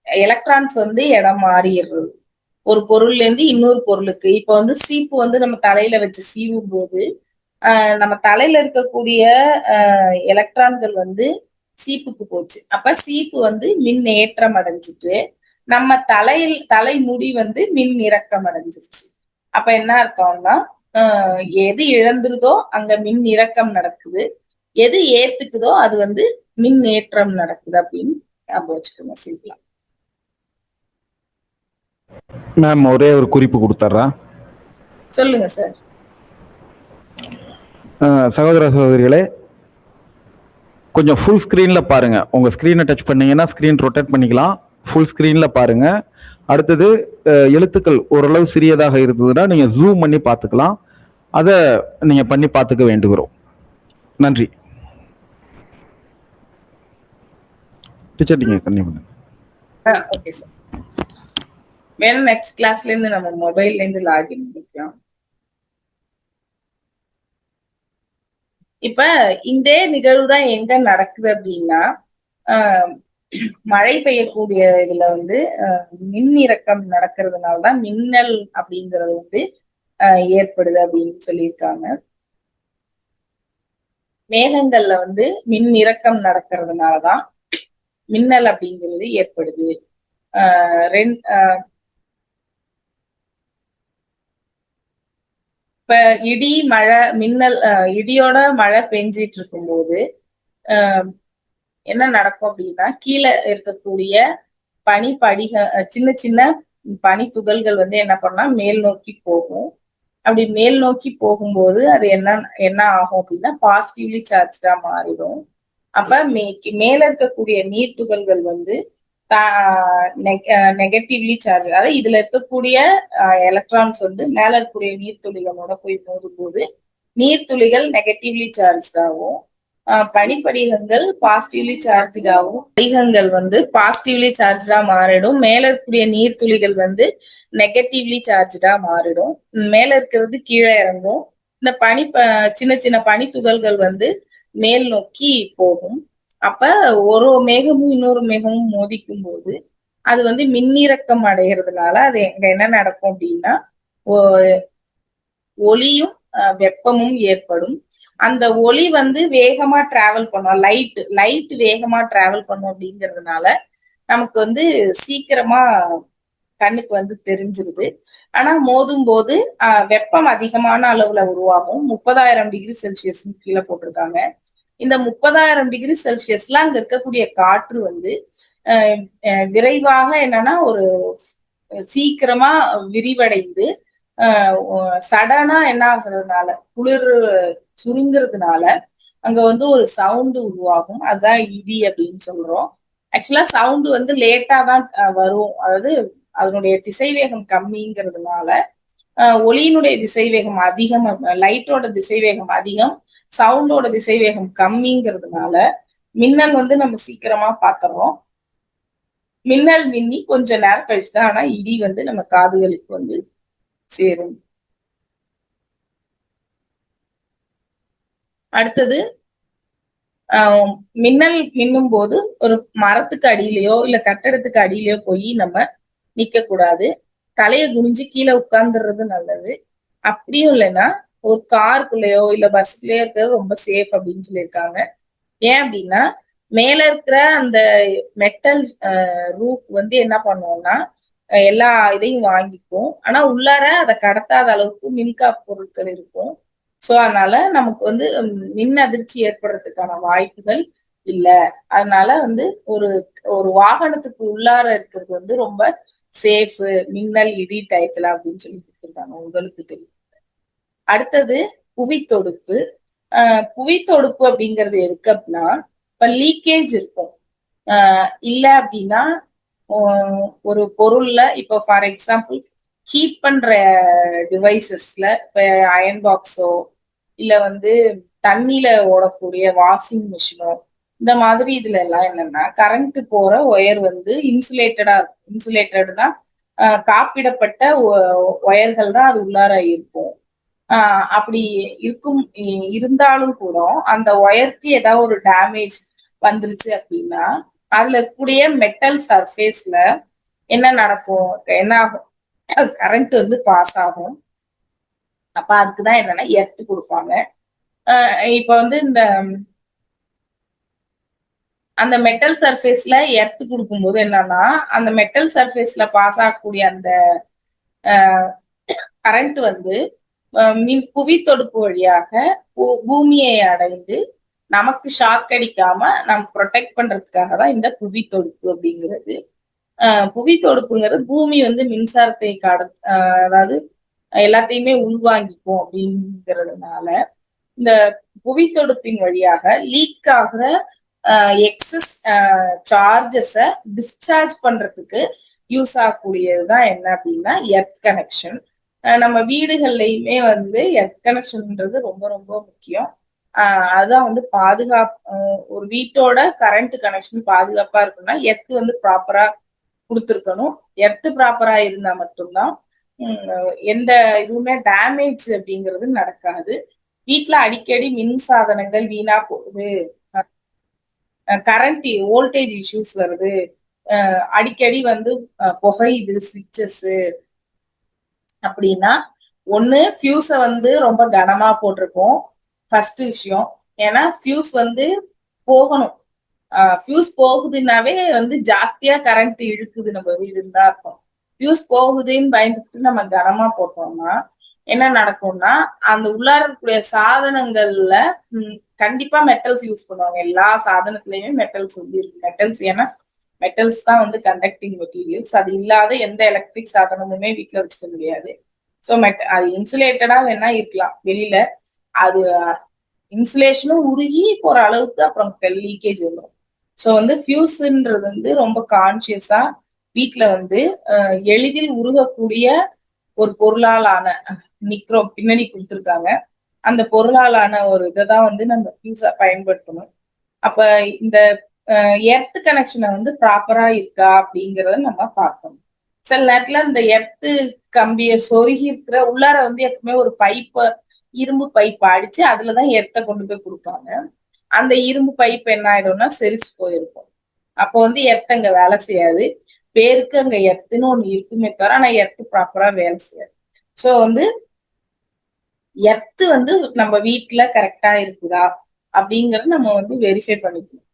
எலக்ட்ரான்ஸ் வந்து இடம் மாறிடுறது ஒரு பொருள்ல இருந்து இன்னொரு பொருளுக்கு. இப்ப வந்து சீப்பு வந்து நம்ம தலையில வச்சு சீவும் போது நம்ம தலையில இருக்கக்கூடிய எலக்ட்ரான்கள் வந்து சீப்புக்கு போச்சு. அப்ப சீப்பு வந்து மின் ஏற்றம் அடைஞ்சிட்டு நம்ம தலைமுடி வந்து மின் இறக்கம் அடைஞ்சிருச்சு. அப்ப என்ன அர்த்தம்னா எது இழந்துருதோ அங்க மின் இறக்கம் நடக்குது, எது ஏத்துக்குதோ அது வந்து மின் ஏற்றம் நடக்குது அப்படின்னு ஞாபகம் வச்சுக்கோங்க சிம்பிளா. மேம் ஒரே ஒரு குறிப்பு கொடுத்துட்றேன். சொல்லுங்க சார். சகோதர சகோதரிகளே, கொஞ்சம் ஃபுல் ஸ்க்ரீனில் பாருங்கள். உங்கள் ஸ்க்ரீனை டச் பண்ணிங்கன்னா ஸ்க்ரீன் ரொட்டேட் பண்ணிக்கலாம். ஃபுல் ஸ்க்ரீனில் பாருங்கள். அடுத்தது எழுத்துக்கள் ஓரளவு சிறியதாக இருந்ததுன்னா நீங்கள் ஜூம் பண்ணி பார்த்துக்கலாம். அதை நீங்கள் பண்ணி பார்த்துக்க வேண்டுகிறோம். நன்றி. டீச்சர் நீங்கள் கண்டிப்பாக பண்ணுங்க. Okay sir. வேணும் நெக்ஸ்ட் கிளாஸ்ல இருந்து நம்ம மொபைல்ல இருந்து லாகின் பண்ணிக்கலாம். இப்ப இந்த நிகழ்வு தான் எங்க நடக்குது அப்படின்னா மழை பெய்யக்கூடிய இதுல வந்து மின் இறக்கம் நடக்கிறதுனாலதான் மின்னல் அப்படிங்கிறது வந்து ஏற்படுது அப்படின்னு சொல்லியிருக்காங்க. மேகங்கள்ல வந்து மின் இறக்கம் நடக்கிறதுனாலதான் மின்னல் அப்படிங்கிறது ஏற்படுது. இப்ப இடி மழை மின்னல் இடியோட மழை பெஞ்சிட்டு இருக்கும்போது என்ன நடக்கும் அப்படின்னா கீழே இருக்கக்கூடிய சின்ன சின்ன பனி துகள்கள் வந்து என்ன பண்ணா மேல் நோக்கி போகும். அப்படி மேல் நோக்கி போகும்போது அது என்ன ஆகும் அப்படின்னா பாசிட்டிவ்லி சார்ஜா மாறிடும். அப்ப மேல இருக்கக்கூடிய நீர் துகள்கள் வந்து நெகட்டிவ்லி சார்ஜ், அதாவது இதுல இருக்கக்கூடிய எலக்ட்ரான்ஸ் வந்து மேல இருக்கக்கூடிய நீர்த்துளிகளோட போய் மோதும் போது நீர்த்துளிகள் நெகட்டிவ்லி சார்ஜாகவும் பனிப்படிகங்கள் பாசிட்டிவ்லி சார்ஜாகவும் படிகங்கள் வந்து பாசிட்டிவ்லி சார்ஜா மாறிடும். மேல இருக்கக்கூடிய நீர்த்துளிகள் வந்து நெகட்டிவ்லி சார்ஜா மாறிடும். மேல இருக்கிறது கீழே இறங்கும். இந்த சின்ன சின்ன பனி துகள்கள் வந்து மேல் நோக்கி போகும். அப்ப ஒரு மேகமும் இன்னொரு மேகமும் மோதிக்கும் போது அது வந்து மின்னிறக்கம் அடைகிறதுனால அது என்ன நடக்கும் அப்படின்னா ஒளியும் வெப்பமும் ஏற்படும். அந்த ஒளி வந்து வேகமா டிராவல் பண்ணும். லைட் வேகமா டிராவல் பண்ணும் அப்படிங்கிறதுனால நமக்கு வந்து சீக்கிரமா கண்ணுக்கு வந்து தெரிஞ்சிருது. ஆனா மோதும் போது வெப்பம் அதிகமான அளவுல உருவாகும். 30,000 டிகிரி செல்சியஸ் கீழே போட்டிருக்காங்க. இந்த 30,000 டிகிரி செல்சியஸ்ல அங்க இருக்கக்கூடிய காற்று வந்து விரைவாக என்னன்னா ஒரு சீக்கிரமா விரிவடைந்து சடனா என்ன ஆகுறதுனால குளிர் சுருங்கிறதுனால அங்க வந்து ஒரு சவுண்டு உருவாகும். அதுதான் இடி அப்படின்னு சொல்றோம். ஆக்சுவலா சவுண்டு வந்து லேட்டா தான் வரும். அதாவது அதனுடைய திசைவேகம் கம்மிங்கிறதுனால ஒளியினுடைய திசைவேகம் அதிகம், லைட்டோட திசைவேகம் அதிகம், சவுண்டோட திசைவேகம் கம்மிங்கிறதுனால மின்னல் வந்து நம்ம சீக்கிரமா பாத்துறோம். மின்னல் மின்னி கொஞ்ச நேரம் கழிச்சுதான் ஆனா இடி வந்து நம்ம காதுகளுக்கு வந்து சேரும். அடுத்தது மின்னல் மின்னும் போது ஒரு மரத்துக்கு அடியிலயோ இல்ல கட்டடத்துக்கு அடியிலயோ போய் நம்ம நிக்க கூடாது. தலைய குனிஞ்சு கீழே உட்கார்ந்துறது நல்லது. அப்படியும் இல்லைன்னா ஒரு காருக்குள்ளேயோ இல்ல பஸ்லயோ இருக்கிறது ரொம்ப சேஃப் அப்படின்னு சொல்லியிருக்காங்க. ஏன் அப்படின்னா மேல இருக்கிற அந்த மெட்டல் ரூப் வந்து என்ன பண்ணுவோம்னா எல்லா இதையும் வாங்கிக்கும். ஆனா உள்ளார அதை கடத்தாத அளவுக்கு மின்கா பொருட்கள் இருக்கும். சோ அதனால நமக்கு வந்து மின் அதிர்ச்சி ஏற்படுறதுக்கான வாய்ப்புகள் இல்ல. அதனால வந்து ஒரு ஒரு வாகனத்துக்கு உள்ளார இருக்கிறது வந்து ரொம்ப சேஃப் மின்னல் இடி டயத்துல அப்படின்னு சொல்லி கொடுத்துருக்காங்க. உங்களுக்கு தெரியும். அடுத்தது புவித்தொடுப்பு. புவித்தொடுப்பு அப்படிங்கிறது எதுக்கு அப்படின்னா இப்ப லீக்கேஜ் இருக்கும். இல்ல அப்படின்னா ஒரு பொருள்ல இப்போ ஃபார் எக்ஸாம்பிள் ஹீட் பண்ற டிவைசஸ்ல இப்ப அயன் பாக்ஸோ இல்ல வந்து தண்ணியில ஓடக்கூடிய வாஷிங் மிஷினோ இந்த மாதிரி இதுல எல்லாம் என்னன்னா கரண்ட் போற ஒயர் வந்து இன்சுலேட்டடா இருக்கும். இன்சுலேட்டட்னா காப்பிடப்பட்ட ஒயர்கள் தான் அது உள்ளார இருக்கும். அப்படி இருக்கும். இருந்தாலும் கூட அந்த ஒயருக்கு ஏதாவது ஒரு டேமேஜ் வந்துருச்சு அப்படின்னா அதுல இருக்கக்கூடிய மெட்டல் சர்ஃபேஸ்ல என்ன நடக்கும், என்ன ஆகும், கரண்ட் வந்து பாஸ் ஆகும். அப்ப அதுக்குதான் என்னன்னா எர்த்து கொடுப்பாங்க. இப்ப வந்து இந்த அந்த மெட்டல் சர்ஃபேஸ்ல எர்த்து கொடுக்கும்போது என்னன்னா அந்த மெட்டல் சர்ஃபேஸ்ல பாஸ் ஆகக்கூடிய அந்த கரண்ட் வந்து மின் புவி தொடுப்பு வழியாக பூமியை அடைந்து நமக்கு ஷாக் அடிக்காம நம்ம ப்ரொடெக்ட் பண்றதுக்காக தான் இந்த புவி தொடுப்பு அப்படிங்கிறது. புவி தொடுப்புங்கிறது பூமி வந்து மின்சாரத்தை அதாவது எல்லாத்தையுமே உள்வாங்கிக்கும் அப்படிங்கிறதுனால இந்த புவி தொடுப்பின் வழியாக லீக் ஆகுற எக்ஸஸ் சார்ஜஸ டிஸ்சார்ஜ் பண்றதுக்கு யூஸ் ஆகக்கூடியதுதான் என்ன அப்படின்னா எர்த் கனெக்ஷன். நம்ம வீடுகள்லயுமே வந்து எர்த் கனெக்ஷன்ன்றது ரொம்ப ரொம்ப முக்கியம். அதுதான் வந்து ஒரு வீட்டோட கரண்ட் கனெக்ஷன் பாதுகாப்பா இருக்குன்னா எர்த் வந்து ப்ராப்பரா கொடுத்துருக்கணும். எர்த் ப்ராப்பரா இருந்தா மட்டும்தான் எந்த இதுவுமே டேமேஜ் அப்படிங்கிறது நடக்காது. வீட்டுல அடிக்கடி மின் சாதனங்கள் வீணா போகுது, கரண்ட் வோல்டேஜ் இஷ்யூஸ் வருது, அடிக்கடி வந்து புகையுது ஸ்விட்சஸ் அப்படின்னா ஒண்ணு ஃபியூஸ வந்து ரொம்ப கனமா போட்டிருக்கோம் ஃபர்ஸ்ட் விஷயம். ஏன்னா ஃபியூஸ் வந்து போகணும். ஃபியூஸ் போகுதுன்னாவே வந்து ஜாஸ்தியா கரண்ட் இழுக்குது நம்ம வீடுன்னு தான் இருக்கும். ஃபியூஸ் போகுதுன்னு பயந்துட்டு நம்ம கனமா போட்டோம்னா என்ன நடக்கும்னா அந்த உள்ளார இருக்கக்கூடிய சாதனங்கள்ல கண்டிப்பா மெட்டல்ஸ் யூஸ் பண்ணுவாங்க. எல்லா சாதனத்திலயுமே மெட்டல்ஸ் வந்து இருக்கு. மெட்டல்ஸ் ஏன்னா மெட்டல்ஸ் தான் வந்து கண்டக்டிங் மெட்டீரியல்ஸ். அது இல்லாத எந்த எலக்ட்ரிக் சாதனமுமே வீட்டுல வச்சுக்க முடியாது. ஸோ அது இன்சுலேட்டடா வேணா இருக்கலாம் வெளியில. அது இன்சுலேஷனும் உருகி போற அளவுக்கு அப்புறம் லீக்கேஜ் வரும். ஸோ வந்து ஃபியூஸ்ன்றது வந்து ரொம்ப கான்சியஸா வீட்டுல வந்து எளிதில் உருகக்கூடிய ஒரு பொருளாலான நிக்ரோ பின்னணி கொடுத்துருக்காங்க. அந்த பொருளாலான ஒரு இதைதான் வந்து நம்ம ஃபியூஸா பயன்படுத்தணும். அப்ப இந்த எர்த் கனெக்ஷனை வந்து ப்ராப்பரா இருக்கா அப்படிங்கறத நம்ம பார்க்கணும். சில நேரத்துல இந்த எர்த்து கம்பிய சொருகி இருக்கிற உள்ளார வந்து எப்பவுமே ஒரு பைப்ப இரும்பு பைப் அடிச்சு அதுலதான் எர்த்தை கொண்டு போய் கொடுப்பாங்க. அந்த இரும்பு பைப் என்ன ஆயிடும்னா செரிச்சு போயிருக்கும். அப்போ வந்து எர்த் அங்க வேலை செய்யாது. பேருக்கு அங்க எர்த்துன்னு ஒண்ணு இருக்குமே தவிர ஆனா எர்த்து ப்ராப்பரா வேலை செய்யாது. சோ வந்து எர்த்து வந்து நம்ம வீட்டுல கரெக்டா இருக்குதா அப்படிங்கறத நம்ம வந்து வெரிஃபை பண்ணிக்கணும்.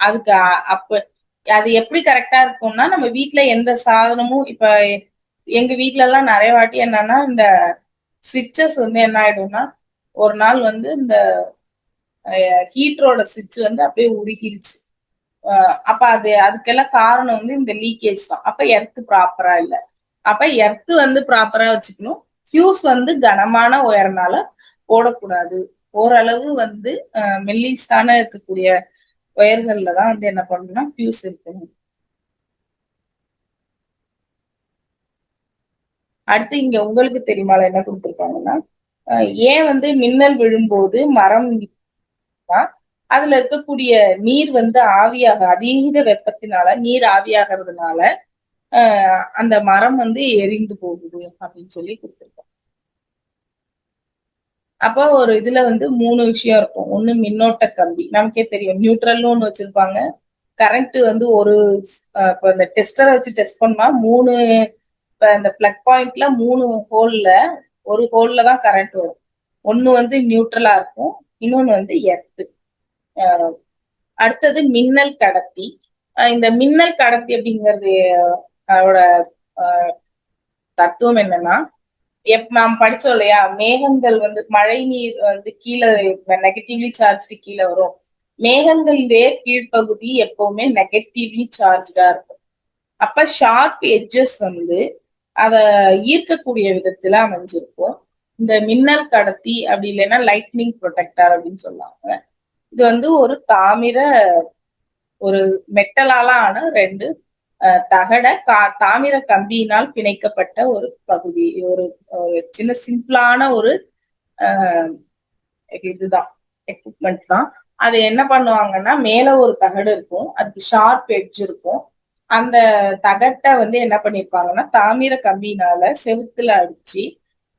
அதுக்கு அப்ப அது எப்படி கரெக்டா இருக்கும்னா நம்ம வீட்டுல எந்த சாதனமும் இப்ப எங்க வீட்டுல எல்லாம் நிறைய வாட்டி என்னன்னா இந்த சுவிட்சஸ் வந்து என்ன ஆயிடும்னா ஒரு நாள் வந்து இந்த ஹீட்டரோட சுவிட்ச் வந்து அப்படியே உருகிருச்சு. அப்ப அதுக்கெல்லாம் காரணம் வந்து இந்த லீக்கேஜ் தான். அப்ப எர்த்து ப்ராப்பரா இல்ல. அப்ப எர்த்து வந்து ப்ராப்பரா வச்சுக்கணும். ஃபியூஸ் வந்து கனமான ஒயர்னால போடக்கூடாது ஓரளவு வந்து மெல்லிசான இருக்கக்கூடிய ஒயர்கள்ல தான் வந்து என்ன பண்ணணும்னா ஃபியூஸ் இருக்கணும். அடுத்து இங்க உங்களுக்கு தெரியுமால என்ன கொடுத்திருக்காங்கன்னா, ஏன் வந்து மின்னல் விழும்போது மரம் அதுல இருக்கக்கூடிய நீர் வந்து ஆவியாக அதீத வெப்பத்தினால நீர் ஆவியாகிறதுனால அந்த மரம் வந்து எரிந்து போகுது அப்படின்னு சொல்லி கொடுத்திருக்கோம். அப்போ ஒரு இதுல வந்து 3 விஷயம் இருக்கும். ஒண்ணு மின்னோட்ட கம்பி, நமக்கே தெரியும் நியூட்ரல்னு ஒண்ணு வச்சிருப்பாங்க. கரண்ட் வந்து ஒரு இப்போ இந்த டெஸ்டரை வச்சு டெஸ்ட் பண்ணா 3 இந்த பிளக் பாயிண்ட்ல 3 ஹோல்ல ஒரு ஹோல்ல தான் கரண்ட் வரும். ஒண்ணு வந்து நியூட்ரலா இருக்கும், இன்னொன்னு வந்து எர்த்து. அடுத்தது மின்னல் கடத்தி. இந்த மின்னல் கடத்தி அப்படிங்கிறது அதோட தத்துவம் என்னன்னா, நாம் படிச்சோம் இல்லையா, மேகங்கள் வந்து மழை நீர் வந்து கீழே நெகட்டிவ்லி சார்ஜ் கீழே வரும். மேகங்களுடைய கீழ்ப்பகுதி எப்பவுமே நெகட்டிவ்லி சார்ஜா இருக்கும். அப்ப ஷார்ப் எட்ஜஸ் வந்து அத ஈர்க்கக்கூடிய விதத்துல அமைஞ்சிருக்கும். இந்த மின்னல் கடத்தி அப்படி இல்லைன்னா லைட்னிங் ப்ரொடெக்டர் அப்படின்னு சொல்லுவாங்க. இது வந்து ஒரு ஒரு மெட்டலால ஆன 2 தகட தாமிர கம்பியினால் பிணைக்கப்பட்ட ஒரு பகுதி. ஒரு சின்ன சிம்பிளான ஒரு இதுதான் எக்யூப்மெண்ட் தான். அது என்ன பண்ணுவாங்கன்னா, மேல ஒரு தகடு இருக்கும், அதுக்கு ஷார்ப் எட்ஜ் இருக்கும். அந்த தகட்டை வந்து என்ன பண்ணிருப்பாங்கன்னா தாமிர கம்பியினால செவுத்துல அடிச்சு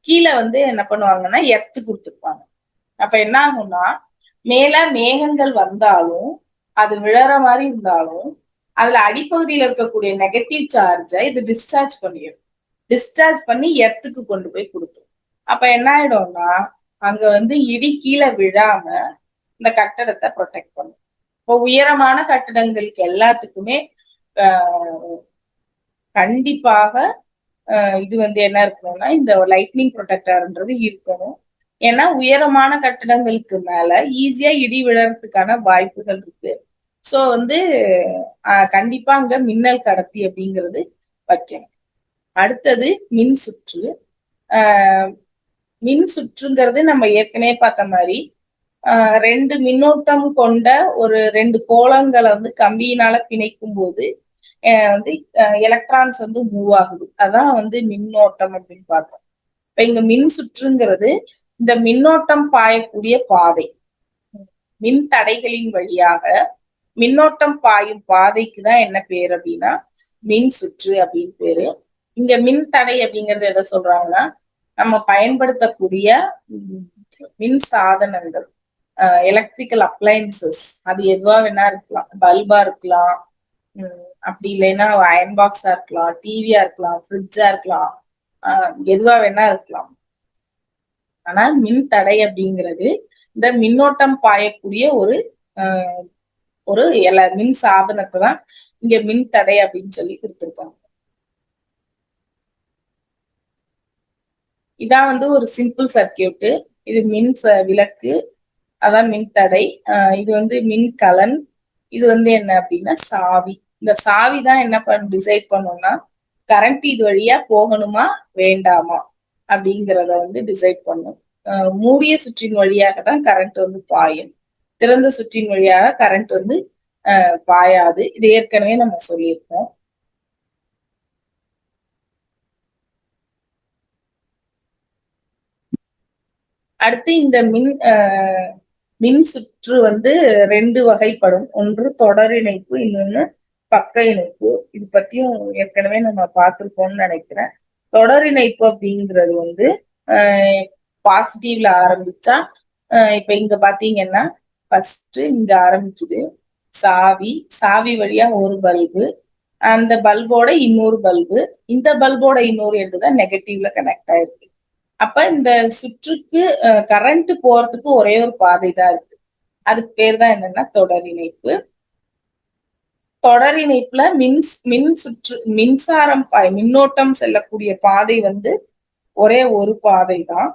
கீழே வந்து என்ன பண்ணுவாங்கன்னா எர்த்து கொடுத்துருப்பாங்க. அப்ப என்ன ஆகும்னா, மேல மேகங்கள் வந்தாலும் அது விழற மாதிரி இருந்தாலும் அதுல அடிப்பகுதியில இருக்கக்கூடிய நெகட்டிவ் சார்ஜை இது டிஸ்சார்ஜ் பண்ணிடும். டிஸ்சார்ஜ் பண்ணி எர்த்துக்கு கொண்டு போய் கொடுக்கும். அப்ப என்ன ஆயிடும்னா, அங்க வந்து இடி கீழே விழாம இந்த கட்டடத்தை ப்ரொடெக்ட் பண்ணும். இப்போ உயரமான கட்டடங்களுக்கு எல்லாத்துக்குமே கண்டிப்பாக இது வந்து என்ன இருக்கணும்னா இந்த லைட்னிங் ப்ரொடெக்டர்ன்றது இருக்கணும். ஏன்னா உயரமான கட்டடங்களுக்கு மேல ஈஸியா இடி விழறதுக்கான வாய்ப்புகள் இருக்கு. சோ வந்து கண்டிப்பா அங்க மின்னல் கடத்தி அப்படிங்கிறது வைக்கணும். அடுத்தது மின் சுற்று. மின் சுற்றுங்கிறது நம்ம ஏற்கனவே பார்த்த மாதிரி 2 மின்னோட்டம் கொண்ட ஒரு 2 கோளங்களை வந்து கம்பியினால பிணைக்கும் போது வந்து எலக்ட்ரான்ஸ் வந்து மூவ் ஆகுது. அதான் வந்து மின்னோட்டம் அப்படின்னு பார்த்தோம். இப்ப இங்க மின் சுற்றுங்கிறது இந்த மின்னோட்டம் பாயக்கூடிய பாதை. மின் தடைகளின் வழியாக மின்னோட்டம் பாயும் பாதைக்கு தான் என்ன பேர் அப்படின்னா மின் சுற்று அப்படின்னு பேரு. இங்க மின் தடை அப்படிங்கறது எதை சொல்றாங்கன்னா, நம்ம பயன்படுத்தக்கூடிய மின் சாதனங்கள், எலக்ட்ரிக்கல் அப்ளையன்சஸ், அது எதுவா வேணா இருக்கலாம். பல்பா இருக்கலாம், அப்படி இல்லைன்னா அயன் பாக்ஸா இருக்கலாம், டிவியா இருக்கலாம், ஃப்ரிட்ஜா இருக்கலாம், எதுவா வேணா இருக்கலாம். ஆனா மின் தடை அப்படிங்கிறது இந்த மின்னோட்டம் பாயக்கூடிய ஒரு ஒரு மின் சாதனத்தை தான் இங்க மின் தடை அப்படின்னு சொல்லி கொடுத்திருக்காங்க. இதான் வந்து ஒரு சிம்பிள் சர்க்கியூட். இது மின் விளக்கு, அதான் மின் தடை. இது வந்து மின் கலன். இது வந்து என்ன அப்படின்னா சாவி. இந்த சாவி தான் என்ன டிசைட் பண்ணோம்னா கரண்ட் இது வழியா போகணுமா வேண்டாமா அப்படிங்கிறத வந்து டிசைட் பண்ணும். மூடிய சுற்றின் வழியாக தான் கரண்ட் வந்து பாயும். திறந்த சுற்றின் வழியாக கரண்ட் வந்து பாயாது. இது ஏற்கனவே நம்ம சொல்லியிருக்கோம். அடுத்து இந்த மின் சுற்று வந்து 2 வகைப்படும். ஒன்று தொடர் இணைப்பு, இன்னொன்னு பக்க இணைப்பு. இது பத்தியும் ஏற்கனவே நம்ம பார்த்திருப்போம்னு நினைக்கிறேன். தொடர் இணைப்பு அப்படிங்கிறது வந்து பாசிட்டிவ்ல ஆரம்பிச்சா, இப்ப இங்க பாத்தீங்கன்னா ஃபர்ஸ்ட் இங்க ஆரம்பிக்குது சாவி. சாவி வழியா ஒரு பல்பு, அந்த பல்போட இன்னொரு பல்பு, இந்த பல்போட இன்னொரு எண்டு தான் நெகட்டிவ்ல கனெக்ட் ஆயிருக்கு. அப்ப இந்த சுற்றுக்கு கரண்ட் போறதுக்கு ஒரே ஒரு பாதை தான் இருக்கு. அதுக்கு பேர் தான் என்னன்னா தொடர் இணைப்பு. தொடர் இணைப்புல மின் சுற்று மின்சாரம் மின்னோட்டம் செல்லக்கூடிய பாதை வந்து ஒரே ஒரு பாதை தான்.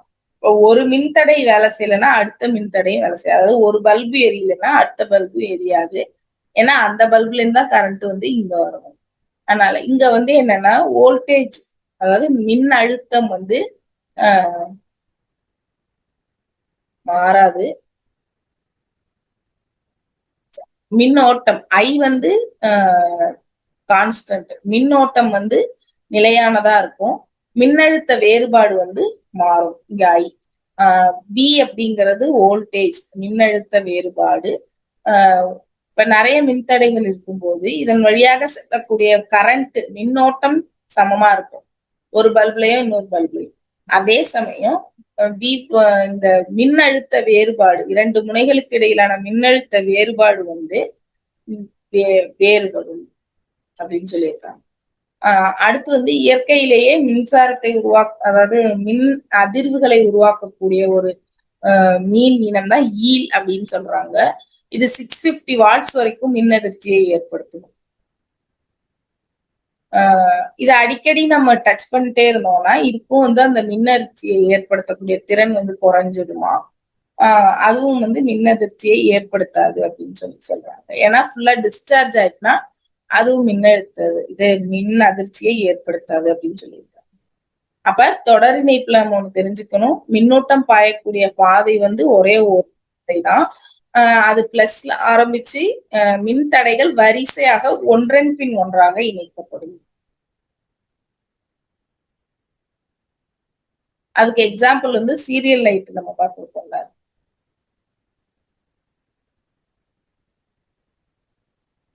ஒரு மின்தடை வேலை செய்யலைன்னா அடுத்த மின்தடையும் வேலை செய்யாது. அதாவது ஒரு பல்பு எரியலைன்னா அடுத்த பல்பு எரியாது. ஏன்னா அந்த பல்புல இருந்தா கரண்ட் வந்து இங்க வரும். அதனால இங்க வந்து என்னன்னா வோல்டேஜ், அதாவது மின் அழுத்தம் வந்து மாறாது. மின்னோட்டம் I வந்து கான்ஸ்டன்ட், மின்னோட்டம் வந்து நிலையானதா இருக்கும். மின்னழுத்த வேறுபாடு வந்து மாறும். இங்க I. V அப்படிங்கிறது வோல்டேஜ், மின்னழுத்த வேறுபாடு. இப்ப நிறைய மின்தடைகள் இருக்கும்போது இதன் வழியாக செல்லக்கூடிய கரண்ட், மின்னோட்டம் சமமா இருக்கும் ஒரு பல்புலயும் இன்னொரு பல்புலயும். அதே சமயம் இந்த மின்னழுத்த வேறுபாடு, இரண்டு முனைகளுக்கு இடையிலான மின்னழுத்த வேறுபாடு வந்து வேறுபடும் அப்படின்னு சொல்லியிருக்காங்க. அடுத்து வந்து இயற்கையிலேயே மின்சாரத்தை அதாவது மின் அதிர்வுகளை உருவாக்கக்கூடிய ஒரு மீன் இனம் தான் ஈல் அப்படின்னு சொல்றாங்க. இது 650 வாட்ஸ் வரைக்கும் மின் அதிர்ச்சியை ஏற்படுத்தும். இதை அடிக்கடி நம்ம டச் பண்ணிட்டே இருந்தோம்னா இதுக்கும் வந்து அந்த மின் அதிர்ச்சியை ஏற்படுத்தக்கூடிய திறன் வந்து குறைஞ்சிடுமா. அதுவும் வந்து மின் அதிர்ச்சியை ஏற்படுத்தாது அப்படின்னு சொல்றாங்க. ஏன்னா ஃபுல்லா டிஸ்சார்ஜ் ஆயிட்டுனா அதுவும் மின் அதிர்ச்சியை ஏற்படுத்தாது அப்படின்னு சொல்லியிருக்காங்க. அப்ப தொடர் இணைப்புல நம்ம ஒண்ணு தெரிஞ்சுக்கணும், மின்னோட்டம் பாயக்கூடிய பாதை வந்து ஒரே ஒரு தான். அது பிளஸ்ல ஆரம்பிச்சு மின் தடைகள் வரிசையாக ஒன்றன் பின் ஒன்றாக இணைக்கப்படும். அதுக்கு எக்ஸாம்பிள் வந்து சீரியல் லைட் நம்ம பார்த்துருக்கோம்ல.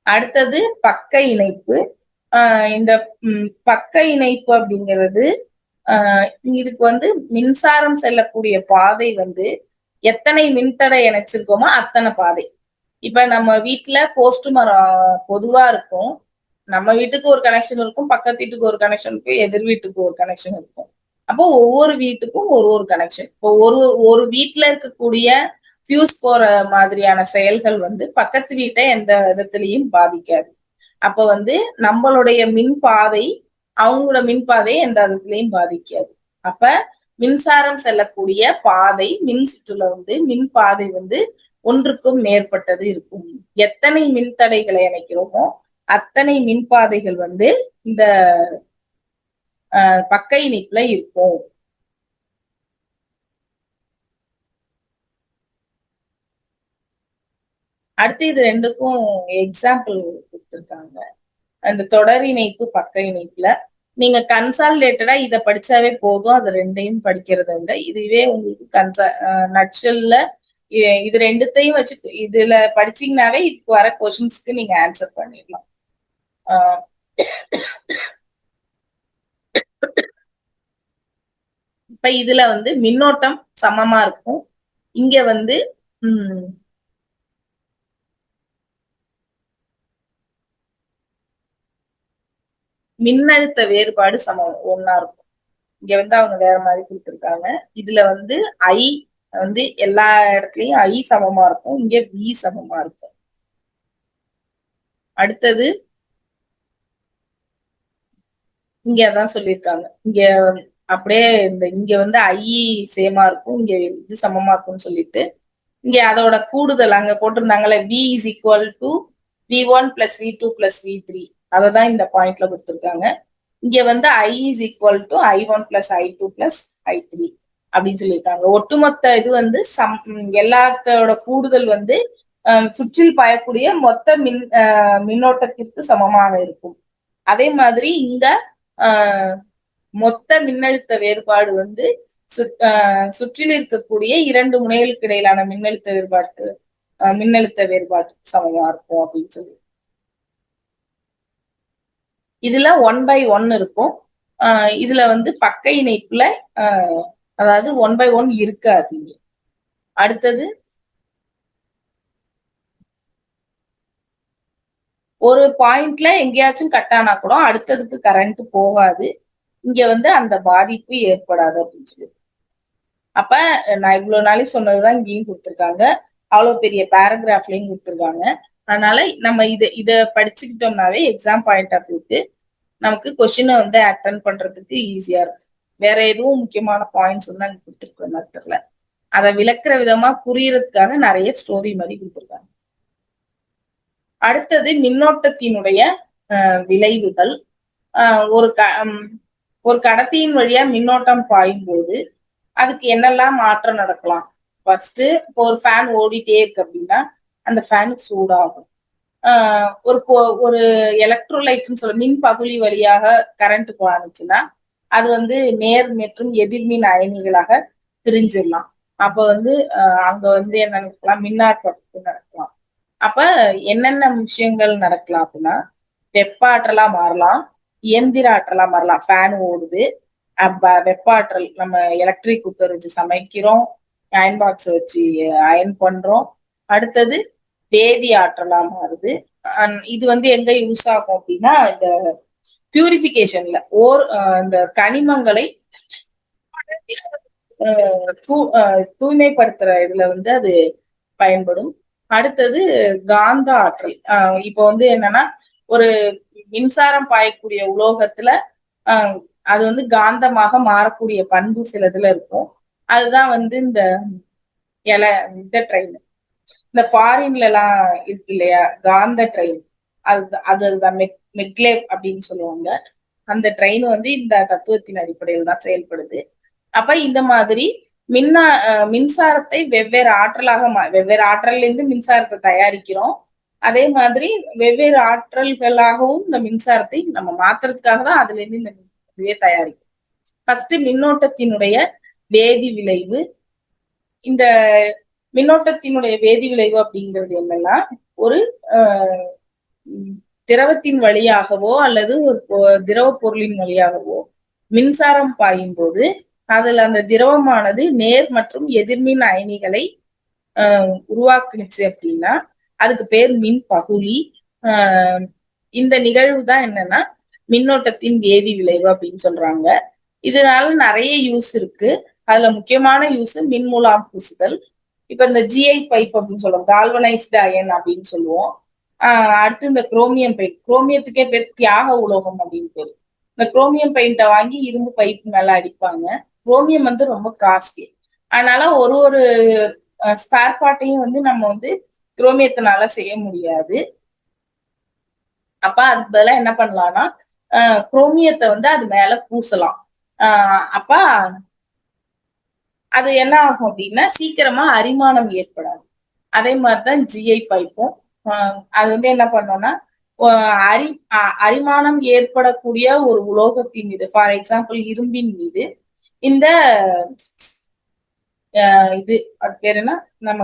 அடுத்தது பக்க இணைப்பு. இந்த பக்க இணைப்பு அப்படிங்கிறது இதுக்கு வந்து மின்சாரம் செல்லக்கூடிய பாதை வந்து எத்தனை மின்தடை இணைச்சிருக்கோமோ அத்தனை பாதை. இப்ப நம்ம வீட்டுல போஸ்ட் மரம் பொதுவா இருக்கும். நம்ம வீட்டுக்கு ஒரு கனெக்ஷன் இருக்கும், பக்கத்து வீட்டுக்கு ஒரு கனெக்ஷன் இருக்கும், எதிர் வீட்டுக்கு ஒரு கனெக்ஷன் இருக்கும். அப்போ ஒவ்வொரு வீட்டுக்கும் ஒரு கனெக்ஷன். இப்போ ஒரு வீட்டுல இருக்கக்கூடிய ஃபியூஸ் போற மாதிரியான செயல்கள் வந்து பக்கத்து வீட்டை எந்த விதத்திலையும் பாதிக்காது. அப்ப வந்து நம்மளுடைய மின் பாதை அவங்களோட மின்பாதை எந்த விதத்திலையும் பாதிக்காது. அப்ப மின்சாரம் செல்லக்கூடிய பாதை, மின் சுற்றுல வந்து மின் பாதை வந்து ஒன்றுக்கும் மேற்பட்டது இருக்கும். எத்தனை மின்தடைகளை இணைக்கிறோமோ அத்தனை மின்பாதைகள் வந்து இந்த பக்க இணைப்புல இருக்கும். அடுத்து இது ரெண்டுக்கும் எக்ஸாம்பிள் கொடுத்திருக்காங்க. அந்த தொடர் இணைப்பு, பக்க இணைப்புல நீங்க கன்சாலிடேட்டடா இதை படிச்சாவே போதும். அது ரெண்டையும் படிக்கிறத விட இதுவே உங்களுக்கு நட்சல்ல இது ரெண்டுத்தையும் வச்சு இதுல படிச்சீங்கன்னாவே இதுக்கு வர கொஸ்டின்ஸ்க்கு நீங்க ஆன்சர் பண்ணிடலாம். இப்ப இதுல வந்து மின்னோட்டம் சமமா இருக்கும். இங்க வந்து மின்னழுத்த வேறுபாடு சமம் ஒன்னா இருக்கும். இங்க வந்து அவங்க வேற மாதிரி கொடுத்திருக்காங்க. இதுல வந்து I வந்து எல்லா இடத்துலயும் I சமமா இருக்கும், இங்க V சமமா இருக்கும். அடுத்தது இங்க அதான் சொல்லியிருக்காங்க. இங்க அப்படியே இங்க வந்து I சேமா இருக்கும், இங்க இது சமமா இருக்கும்னு சொல்லிட்டு இங்க அதோட கூடுதல் அங்க போட்டிருந்தாங்கல்ல, V is equal to V1 plus V2 plus V3. அததான் இந்த பாயிண்ட்ல கொடுத்திருக்காங்க. இங்க வந்து I is equal to I1 plus I2 plus I3 அப்படின்னு சொல்லியிருக்காங்க. ஒட்டுமொத்த இது வந்து எல்லாத்தோட கூடுதல் வந்து சுற்றில் பாயக்கூடிய மொத்த மின்னோட்டத்திற்கு சமமாக இருக்கும். அதே மாதிரி இங்க மொத்த மின்னழுத்த வேறுபாடு வந்து சுற்றில் இருக்கக்கூடிய இரண்டு முனைகளுக்கு இடையிலான மின்னழுத்த வேறுபாட்டு சமமா இருக்கும் அப்படின்னு சொல்லி இதுல 1/1 இருக்கும். இதுல வந்து பக்க இணைப்புல அதாவது 1/1 இருக்காது. அடுத்தது ஒரு பாயிண்ட்ல எங்கேயாச்சும் கட் ஆனா கூட அடுத்ததுக்கு கரண்ட் போகாது. இங்க வந்து அந்த பாதிப்பு ஏற்படாது அப்படின்னு சொல்லி. அப்ப நான் இவ்வளவு நாளைக்கு சொன்னதுதான் இங்கேயும் கொடுத்திருக்காங்க. அவ்வளவு பெரிய பேராகிராஃப்லயும் கொடுத்திருக்காங்க. அதனால நம்ம இத படிச்சுக்கிட்டோம்னாவே எக்ஸாம் பாயிண்ட் ஆஃப் வியூக்கு நமக்கு கொஸ்டினை வந்து அட்டன் பண்றதுக்கு ஈஸியா இருக்கும். வேற எதுவும் முக்கியமான பாயிண்ட்ஸ் வந்து அங்க கொடுத்துருக்கோம் தெரியல. அதை விளக்குற விதமா புரியறதுக்காக நிறைய ஸ்டோரி மாதிரி கொடுத்துருக்காங்க. அடுத்தது மின்னோட்டத்தினுடைய விளைவுகள். ஒரு கடத்தியின் வழியா மின்னோட்டம் பாயும் போது அதுக்கு என்னெல்லாம் மாற்றம் நடக்கலாம் ஃபர்ஸ்ட் இப்போ ஒரு ஃபேன் ஓடிட்டே இருக்கு அப்படின்னா அந்த ஃபேன் சூடாகும். ஒரு எலக்ட்ரோலைட்னு சொல்ல மின் பகுளி வழியாக கரண்ட் போனுச்சுன்னா அது வந்து நேர் மற்றும் எதிர்மின் அயனிகளாக பிரிஞ்சிடலாம். அப்ப வந்து அங்க வந்து என்ன நடக்கலாம், மின்னாற்பகுப்பு நடக்கலாம். அப்ப என்னென்ன விஷயங்கள் நடக்கலாம் அப்படின்னா, வெப்ப ஆற்றலா மாறலாம், இயந்திர ஆற்றலா மாறலாம். ஃபேன் ஓடுது, அப்ப வெப்ப ஆற்றல் நம்ம எலக்ட்ரிக் குக்கர் வச்சு சமைக்கிறோம், அயன் பாக்ஸ் வச்சு அயன் பண்றோம். அடுத்தது வேதி ஆற்றலா மாறுது. இது வந்து எங்க யூஸ் ஆகும் அப்படின்னா இந்த பியூரிபிகேஷன்ல இந்த கனிமங்களை தூய்மைப்படுத்துற இதுல வந்து அது பயன்படும். அடுத்தது காந்த ஆற்றல். இப்போ வந்து என்னன்னா ஒரு மின்சாரம் பாயக்கூடிய உலோகத்துல அது வந்து காந்தமாக மாறக்கூடிய பண்பு சிலதுல இருக்கும். அதுதான் வந்து இந்த ட்ரெயின், இந்த ஃபாரின்ல எல்லாம் இருக்கு இல்லையா காந்த ட்ரெயின், அதுதான் மெக்லேவ் அப்படின்னு சொல்லுவாங்க. அந்த ட்ரெயின் வந்து இந்த தத்துவத்தின் அடிப்படையில் தான் செயல்படுது. அப்ப இந்த மாதிரி மின்சாரத்தை வெவ்வேறு ஆற்றல்ல இருந்து மின்சாரத்தை தயாரிக்கிறோம். அதே மாதிரி வெவ்வேறு ஆற்றல்களாகவும் இந்த மின்சாரத்தை நம்ம மாத்துறதுக்காக தான் அதுல இருந்து இந்த இதுவே தயாரிக்கும். ஃபர்ஸ்ட் மின்னோட்டத்தினுடைய வேதி விளைவு. இந்த மின்னோட்டத்தினுடைய வேதி விளைவு அப்படிங்கிறது என்னன்னா, ஒரு திரவத்தின் வழியாகவோ அல்லது ஒரு திரவ பொருளின் வழியாகவோ மின்சாரம் பாயும் போது அதுல அந்த திரவமானது நேர் மற்றும் எதிர்மின் அயனிகளை உருவாக்குனுச்சு அப்படின்னா அதுக்கு பேர் மின் பகுளி. இந்த நிகழ்வு தான் என்னன்னா மின்னோட்டத்தின் வேதி விளைவு அப்படின்னு சொல்றாங்க. இதனால நிறைய யூஸ் இருக்கு. அதுல முக்கியமான யூஸ் மின்முலாம் பூசுதல். இப்ப இந்த ஜிஐ பைப் அப்படின்னு சொல்லுவோம், கால்வனைஸ்டு அயன் அப்படின்னு சொல்லுவோம். அடுத்து இந்த குரோமியம் பெயிண்ட், குரோமியத்துக்கே பேர் தியாக உலோகம் அப்படின்னு பேரு. இந்த குரோமியம் பெயிண்ட வாங்கி இரும்பு பைப் மேல அடிப்பாங்க. குரோமியம் வந்து ரொம்ப காஸ்ட்லி, அதனால ஒரு ஸ்பேர் பார்ட்டையும் வந்து நம்ம வந்து குரோமியத்தினால செய்ய முடியாது. அப்ப அதுக்கு பதிலா என்ன பண்ணலாம்னா குரோமியத்தை வந்து அது மேல பூசலாம். அப்ப அது என்ன ஆகும் அப்படின்னா சீக்கிரமா அரிமானம் ஏற்படாது. அதே மாதிரிதான் ஜிஐ பைப்பும். அது வந்து என்ன பண்ணோம்னா அரிமானம் ஏற்படக்கூடிய ஒரு உலோகத்தின் மீது, ஃபார் எக்ஸாம்பிள் இரும்பின் மீது இந்த இது அது பேர் என்ன, நம்ம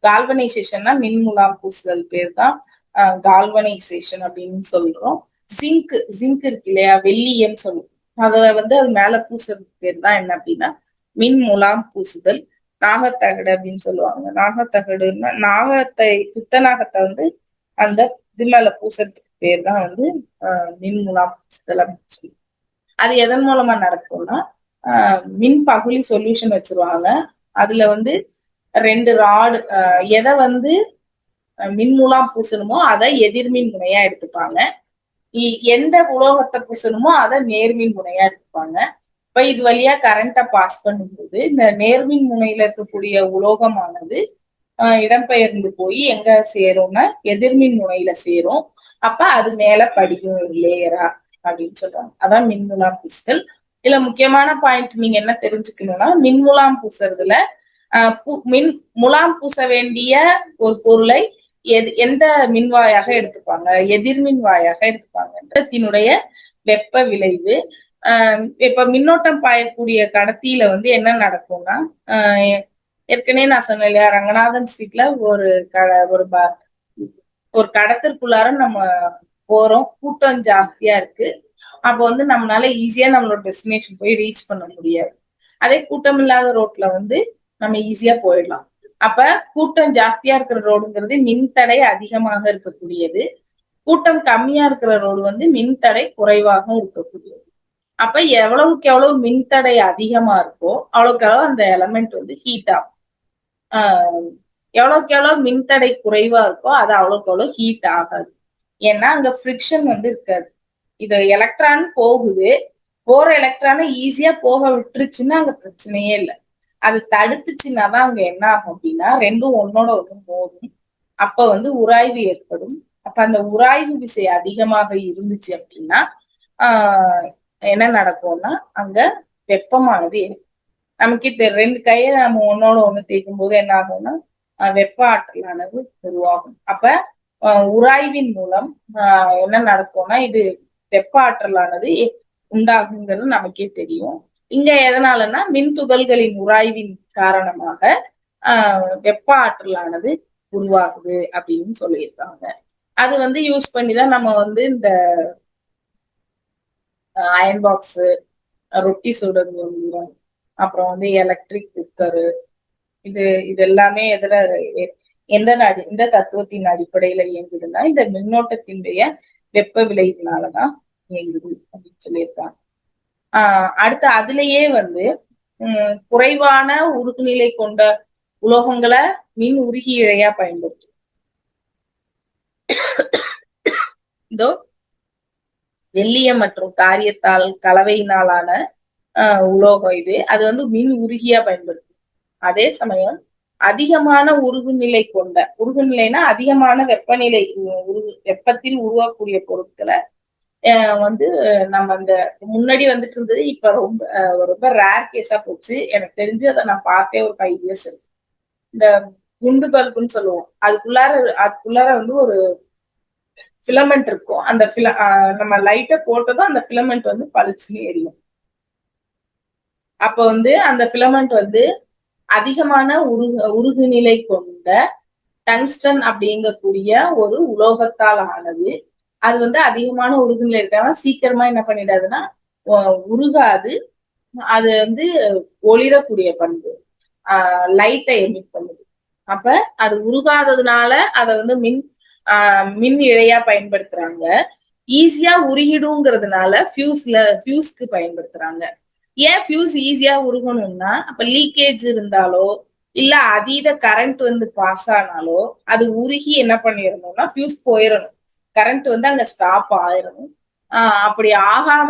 கால்வனைசேஷன்னா மின்முலாம் பூசுதல் பேர் தான் கால்வனைசேஷன் அப்படின்னு சொல்றோம். ஜிங்க் இருக்கு இல்லையா, வெள்ளியன்னு சொல்லுவோம், அத வந்து அது மேல பூசுறதுக்கு பேர் தான் என்ன அப்படின்னா மின் முலாம் பூசுதல். நாகத்தகடு அப்படின்னு சொல்லுவாங்க. நாகத்தகடுன்னா துத்தநாகத்தை வந்து அந்த இது மேல பூசுறதுக்கு பேர் தான் வந்து மின் முலாம் பூசுதல் அப்படின்னு சொல்லி. அது எதன் மூலமா நடக்கும்னா மின் பகுளி சொல்யூஷன் வச்சிருவாங்க. அதுல வந்து 2 ராடு, எதை வந்து மின்முலாம் பூசணுமோ அதை எதிர்மின் முனையா எடுத்துப்பாங்க, எந்த உலோகத்தை பூசணுமோ அதை நேர்மின் முனையா எடுத்துப்பாங்க. இப்ப இது வழியா கரண்ட்டை பாஸ் பண்ணும்போது இந்த நேர்மின் முனையில இருக்கக்கூடிய உலோகமானது இடம்பெயர்ந்து போய் எங்க சேரும்னா எதிர்மின் முனையில சேரும். அப்ப அது மேல படிக்கும் லேயரா அப்படின்னு சொல்றாங்க. அதான் மின்முலாம் பூசுதல். இதுல முக்கியமான பாயிண்ட் நீங்க என்ன தெரிஞ்சுக்கணும்னா, மின்முலாம் பூசுறதுல முலாம் பூச வேண்டிய ஒரு பொருளை எந்த மின்வாயாக எடுத்துப்பாங்க, எதிர்மின் வாயாக எடுத்துப்பாங்க. வெப்ப விளைவு. இப்ப மின்னோட்டம் பாயக்கூடிய கடத்தியில வந்து என்ன நடக்கும்னா, ஏற்கனவே நான் சொன்னேன் இல்லையா, ரங்கநாதன் ஸ்ட்ரீட்ல ஒரு கடத்திற்குள்ளார நம்ம போறோம், கூட்டம் ஜாஸ்தியா இருக்கு. அப்ப வந்து நம்மளால ஈஸியா நம்மளோட டெஸ்டினேஷன் போய் ரீச் பண்ண முடியாது. அதே கூட்டம் இல்லாத ரோட்ல வந்து நம்ம ஈஸியா போயிடலாம். அப்ப கூட்டம் ஜாஸ்தியா இருக்கிற ரோடுங்கிறது மின்தடை அதிகமாக இருக்கக்கூடியது, கூட்டம் கம்மியா இருக்கிற ரோடு வந்து மின்தடை குறைவாக இருக்கக்கூடியது. அப்ப எவ்வளவுக்கு எவ்வளவு மின்தடை அதிகமா இருக்கோ அவ்வளவுக்கு எவ்வளவு அந்த எலமெண்ட் வந்து ஹீட் ஆகும். எவ்வளவுக்கு எவ்வளவு மின்தடை குறைவா இருக்கோ அது அவ்வளவுக்கு எவ்வளவு ஹீட் ஆகாது. ஏன்னா அங்க ஃப்ரிக்ஷன் வந்து இருக்காது. இது எலக்ட்ரான் போகுது, போற எலக்ட்ரானை ஈஸியா போக விட்டுருச்சுன்னா அங்க பிரச்சனையே இல்லை. அது தடுத்துச்சுன்னா தான் அங்க என்ன ஆகும் அப்படின்னா ரெண்டும் ஒன்னோட ஒன்று மோதும். அப்ப வந்து உராய்வு ஏற்படும். அப்ப அந்த உராய்வு விசை அதிகமாக இருந்துச்சு அப்படின்னா என்ன நடக்கும்னா அங்க வெப்பமானது நமக்கு ரெண்டு கையை நம்ம ஒன்னோட ஒண்ணு தேய்க்கும் போது என்ன ஆகும்னா வெப்ப ஆற்றலானது உருவாகும். அப்ப உராய்வின் மூலம் என்ன நடக்கும்னா இது வெப்ப ஆற்றலானது உண்டாகுங்கிறது நமக்கே தெரியும். இங்க எதனாலன்னா மின் துகள்களின் உராய்வின் காரணமாக வெப்ப ஆற்றலானது உருவாகுது அப்படின்னு சொல்லியிருக்காங்க. அது வந்து யூஸ் பண்ணிதான் நம்ம வந்து இந்த அயன் பாக்ஸ், ரொட்டி சுடும் இயந்திரம், அப்புறம் வந்து எலக்ட்ரிக் குக்கரு, இது எல்லாமே எந்த தத்துவத்தின் அடிப்படையில இயங்குதுன்னா இந்த மின்னோட்டத்தினுடைய வெப்ப விளைவினாலதான் இயங்குது அப்படின்னு சொல்லியிருக்காங்க. அடுத்து அதுலயே வந்து குறைவான உருகுநிலை கொண்ட உலோகங்களை மின் உருகி இழையா பயன்படுத்தும். இதோ வெள்ளியம் மற்றும் காரியத்தால் கலவையினாலான உலோகம் இது. அது வந்து மின் உருகியா பயன்படுத்தும். அதே சமயம் அதிகமான உருகுநிலை கொண்ட, உருகுநிலைனா அதிகமான வெப்பநிலை வெப்பத்தில் உருவாக்கக்கூடிய பொருட்களை வந்து நம்ம அந்த முன்னாடி வந்துட்டு இருந்தது, இப்ப ரொம்ப ரொம்ப ரேர் கேஸா போச்சு. எனக்கு தெரிஞ்சு அதை நான் பார்த்தே ஒரு 5 years இருக்கு. இந்த குண்டு பல்புன்னு சொல்லுவோம். அதுக்குள்ளார வந்து ஒரு ஃபிலமெண்ட் இருக்கும். அந்த நம்ம லைட்டை போட்டதும் அந்த ஃபிலமெண்ட் வந்து பளிச்சுன்னு எரியும். அப்ப வந்து அந்த ஃபிலமெண்ட் வந்து அதிகமான உருகுநிலை கொண்ட டங்ஸ்டன் அப்படிங்கக்கூடிய ஒரு உலோகத்தால் ஆனது. அது வந்து அதிகமான உருகுநிலை இருக்காங்க, சீக்கிரமா என்ன பண்ணிடாதுன்னா உருகாது. அது வந்து ஒளிரக்கூடிய பண்பு, லைட்டை எமிட் பண்ணுது. அப்ப அது உருகாததுனால அதை வந்து மின் இழையா பயன்படுத்துறாங்க. ஈஸியா உருகிடுங்கிறதுனால ஃபியூஸ்க்கு பயன்படுத்துறாங்க. ஏன் ஃபியூஸ் ஈஸியா உருகணும்னா, அப்ப லீக்கேஜ் இருந்தாலோ இல்ல அதீத கரண்ட் வந்து பாஸ் ஆனாலோ அது உருகி என்ன பண்ணிடணும்னா ஃபியூஸ் போயிடணும், கரண்ட் வந்து அங்க ஸ்டாப் ஆயிடணும். அப்படி ஆகாம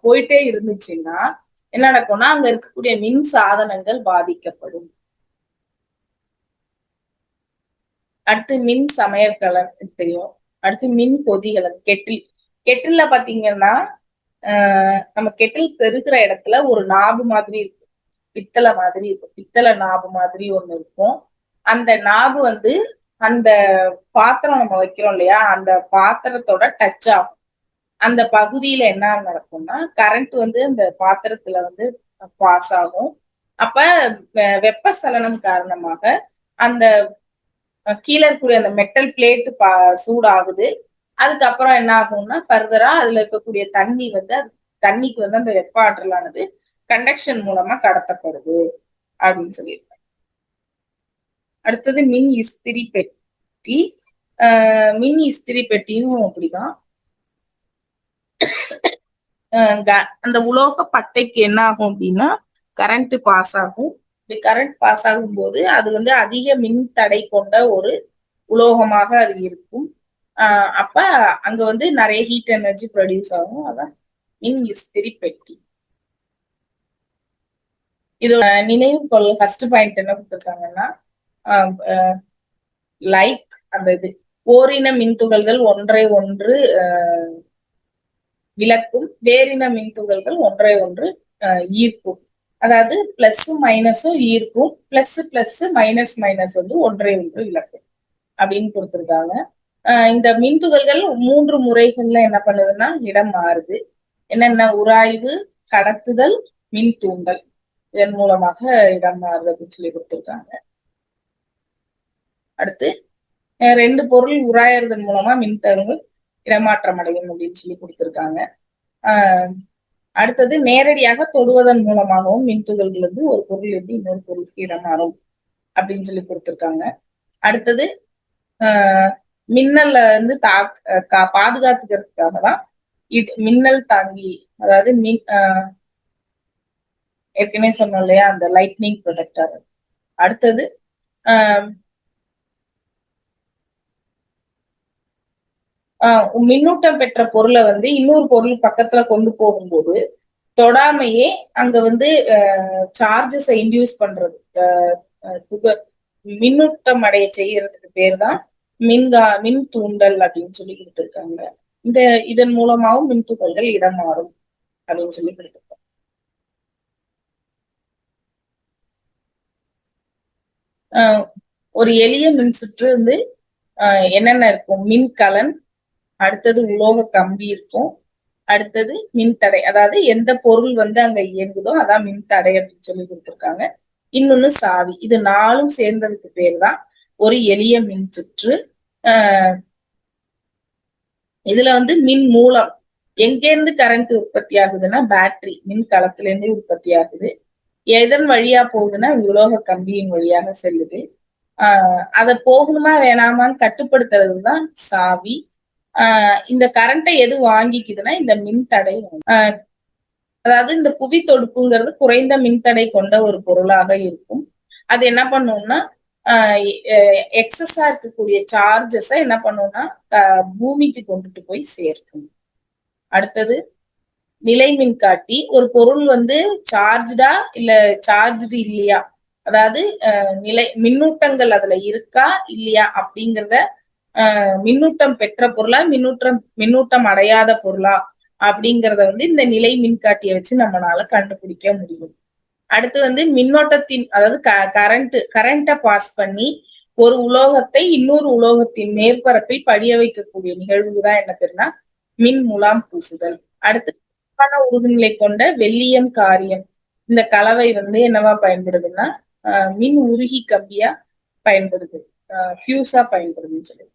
போயிட்டே இருந்துச்சுன்னா என்ன நடக்கும்னா அங்க இருக்கக்கூடிய மின் சாதனங்கள் பாதிக்கப்படும். அடுத்து மின் சமையற்கலன் தெரியும். அடுத்து மின் கொதிகலன் கெட்டில்ல பாத்தீங்கன்னா நம்ம கெட்டில் இருக்கிற இடத்துல ஒரு நாபு மாதிரி இருக்கும், பித்தளை மாதிரி இருக்கும். பித்தளை நாபு மாதிரி ஒண்ணு இருக்கும். அந்த நாபு வந்து அந்த பாத்திரம் நம்ம வைக்கிறோம் இல்லையா, அந்த பாத்திரத்தோட டச் ஆகும். அந்த பகுதியில என்ன நடக்கும்னா கரண்ட் வந்து அந்த பாத்திரத்துல வந்து பாஸ் ஆகும். அப்ப வெப்பசலனம் காரணமாக அந்த கீழே இருக்கக்கூடிய அந்த மெட்டல் பிளேட் சூடாகுது. அதுக்கப்புறம் என்ன ஆகும்னா ஃபர்தரா அதுல இருக்கக்கூடிய தண்ணிக்கு வந்து அந்த வெப்ப ஆற்றலானது கண்டக்ஷன் மூலமா கடத்தப்படுது அப்படின்னு சொல்லியிருக்காங்க. அடுத்தது மின் இஸ்திரி பெட்டி. மின் இஸ்திரி பெட்டியும் அப்படிதான். அந்த உலோக பட்டைக்கு என்ன ஆகும் அப்படின்னா கரண்ட் பாஸ் ஆகும். கரண்ட் பாஸ் ஆகும் போது அது வந்து அதிக மின் தடை கொண்ட ஒரு உலோகமாக அது இருக்கும். அப்ப அங்க வந்து நிறைய ஹீட் எனர்ஜி ப்ரொடியூஸ் ஆகும். அதான் மின் இஸ்திரி பெட்டி. இதோட நினைவு கொள்ள ஃபர்ஸ்ட் பாயிண்ட் என்ன கொடுத்துருக்காங்கன்னா லைக் அந்த இது ஓரின மின்துகள்கள் ஒன்றை ஒன்று விளக்கும், வேறின மின்துகள்கள் ஒன்றை ஒன்று ஈர்க்கும். அதாவது பிளஸும் மைனஸும் ஈர்க்கும், பிளஸ் மைனஸ் வந்து ஒன்றை ஒன்று விளக்கும் அப்படின்னு கொடுத்துருக்காங்க. இந்த மின்துகள்கள் 3 முறைகள்ல என்ன பண்ணுதுன்னா இடம் மாறுது. என்னென்ன? உராய்வு, கடத்துதல், மின் தூண்டல். இதன் மூலமாக இடம் மாறுது அப்படின்னு சொல்லி கொடுத்துருக்காங்க. அடுத்து 2 பொருள் உராயறதன் மூலமா மின்தகவு இடமாற்றம் அடையும் அப்படின்னு சொல்லி கொடுத்துருக்காங்க. அடுத்தது நேரடியாக தொடுவதன் மூலமாகவும் மின்துகள்கள் வந்து ஒரு பொருள் இருந்து இன்னொரு பொருளுக்கு இடமாறும் அப்படின்னு சொல்லி கொடுத்துருக்காங்க. அடுத்தது மின்னல்ல வந்து பாதுகாத்துக்கிறதுக்காக தான் மின்னல் தாங்கி, அதாவது ஏற்கனவே சொன்னோம் இல்லையா அந்த லைட்னிங் ப்ரொடெக்டர். அடுத்தது மின்னூட்டம் பெற்ற பொருளை வந்து இன்னொரு பொருள் பக்கத்துல கொண்டு போகும்போது தொடாமையே அங்க வந்து சார்ஜஸை இன்டியூஸ் பண்றது, மின்னூட்டம் அடைய செய்யறதுக்கு பேர் தான் மின் தூண்டல் அப்படின்னு சொல்லி கொடுத்துருக்காங்க. இதன் மூலமாகவும் மின் துகள்கள் இடம் மாறும் அப்படின்னு சொல்லி கொடுத்துருக்காங்க. ஒரு எளிய மின் சுற்று வந்து என்னென்ன இருக்கும்? மின்கலன், அடுத்தது உலோக கம்பி இருக்கும், அடுத்தது மின்தடை. அதாவது எந்த பொருள் வந்து அங்க இயங்குதோ அதான் மின்தடை அப்படின்னு சொல்லி கொடுத்திருக்காங்க. இன்னொன்னு சாவி. இது 4ம் சேர்ந்ததுக்கு பேர் தான் ஒரு எளிய மின் சுற்று. இதுல வந்து மின் மூலம் எங்க இருந்து கரண்ட் உற்பத்தி ஆகுதுன்னா பேட்டரி மின்கலத்துல இருந்து உற்பத்தி ஆகுது. எதன் வழியா போகுதுன்னா உலோக கம்பியின் வழியாக செல்லுது. அத போகணுமா வேணாமான்னு கட்டுப்படுத்துறதுதான் சாவி. இந்த கரண்ட்டை எது வாங்கிக்குதுன்னா இந்த மின்தடை. அதாவது இந்த புவி தொடுப்புங்கிறது குறைந்த மின்தடை கொண்ட ஒரு பொருளாக இருக்கும். அது என்ன பண்ணும்னா எக்ஸஸா இருக்கக்கூடிய சார்ஜஸ என்ன பண்ணும்னா பூமிக்கு கொண்டுட்டு போய் சேர்க்கும். அடுத்தது நிலை மின்காட்டி. ஒரு பொருள் வந்து சார்ஜ்டா இல்ல சார்ஜ்டு இல்லையா, அதாவது மின்னூட்டங்கள் அதுல இருக்கா இல்லையா அப்படிங்கிறத, மின்னூட்டம் பெற்ற பொருளா மின்னூட்டம் அடையாத பொருளா அப்படிங்கறத வந்து இந்த நிலை மின்காட்டியை வச்சு நம்மளால கண்டுபிடிக்க முடியும். அடுத்து வந்து மின்னோட்டத்தின், அதாவது கரண்ட்டை பாஸ் பண்ணி ஒரு உலோகத்தை இன்னொரு உலோகத்தின் மேற்பரப்பில் படிய வைக்கக்கூடிய நிகழ்வு தான் என்ன பேருனா மின் முலாம் பூசுதல். அடுத்து உறுதிநிலை கொண்ட வெள்ளியம் காரியம். இந்த கலவை வந்து என்னவா பயன்படுதுன்னா மின் உருகி கம்பியா பயன்படுது, ஃபியூஸா பயன்படுதுன்னு சொல்லி.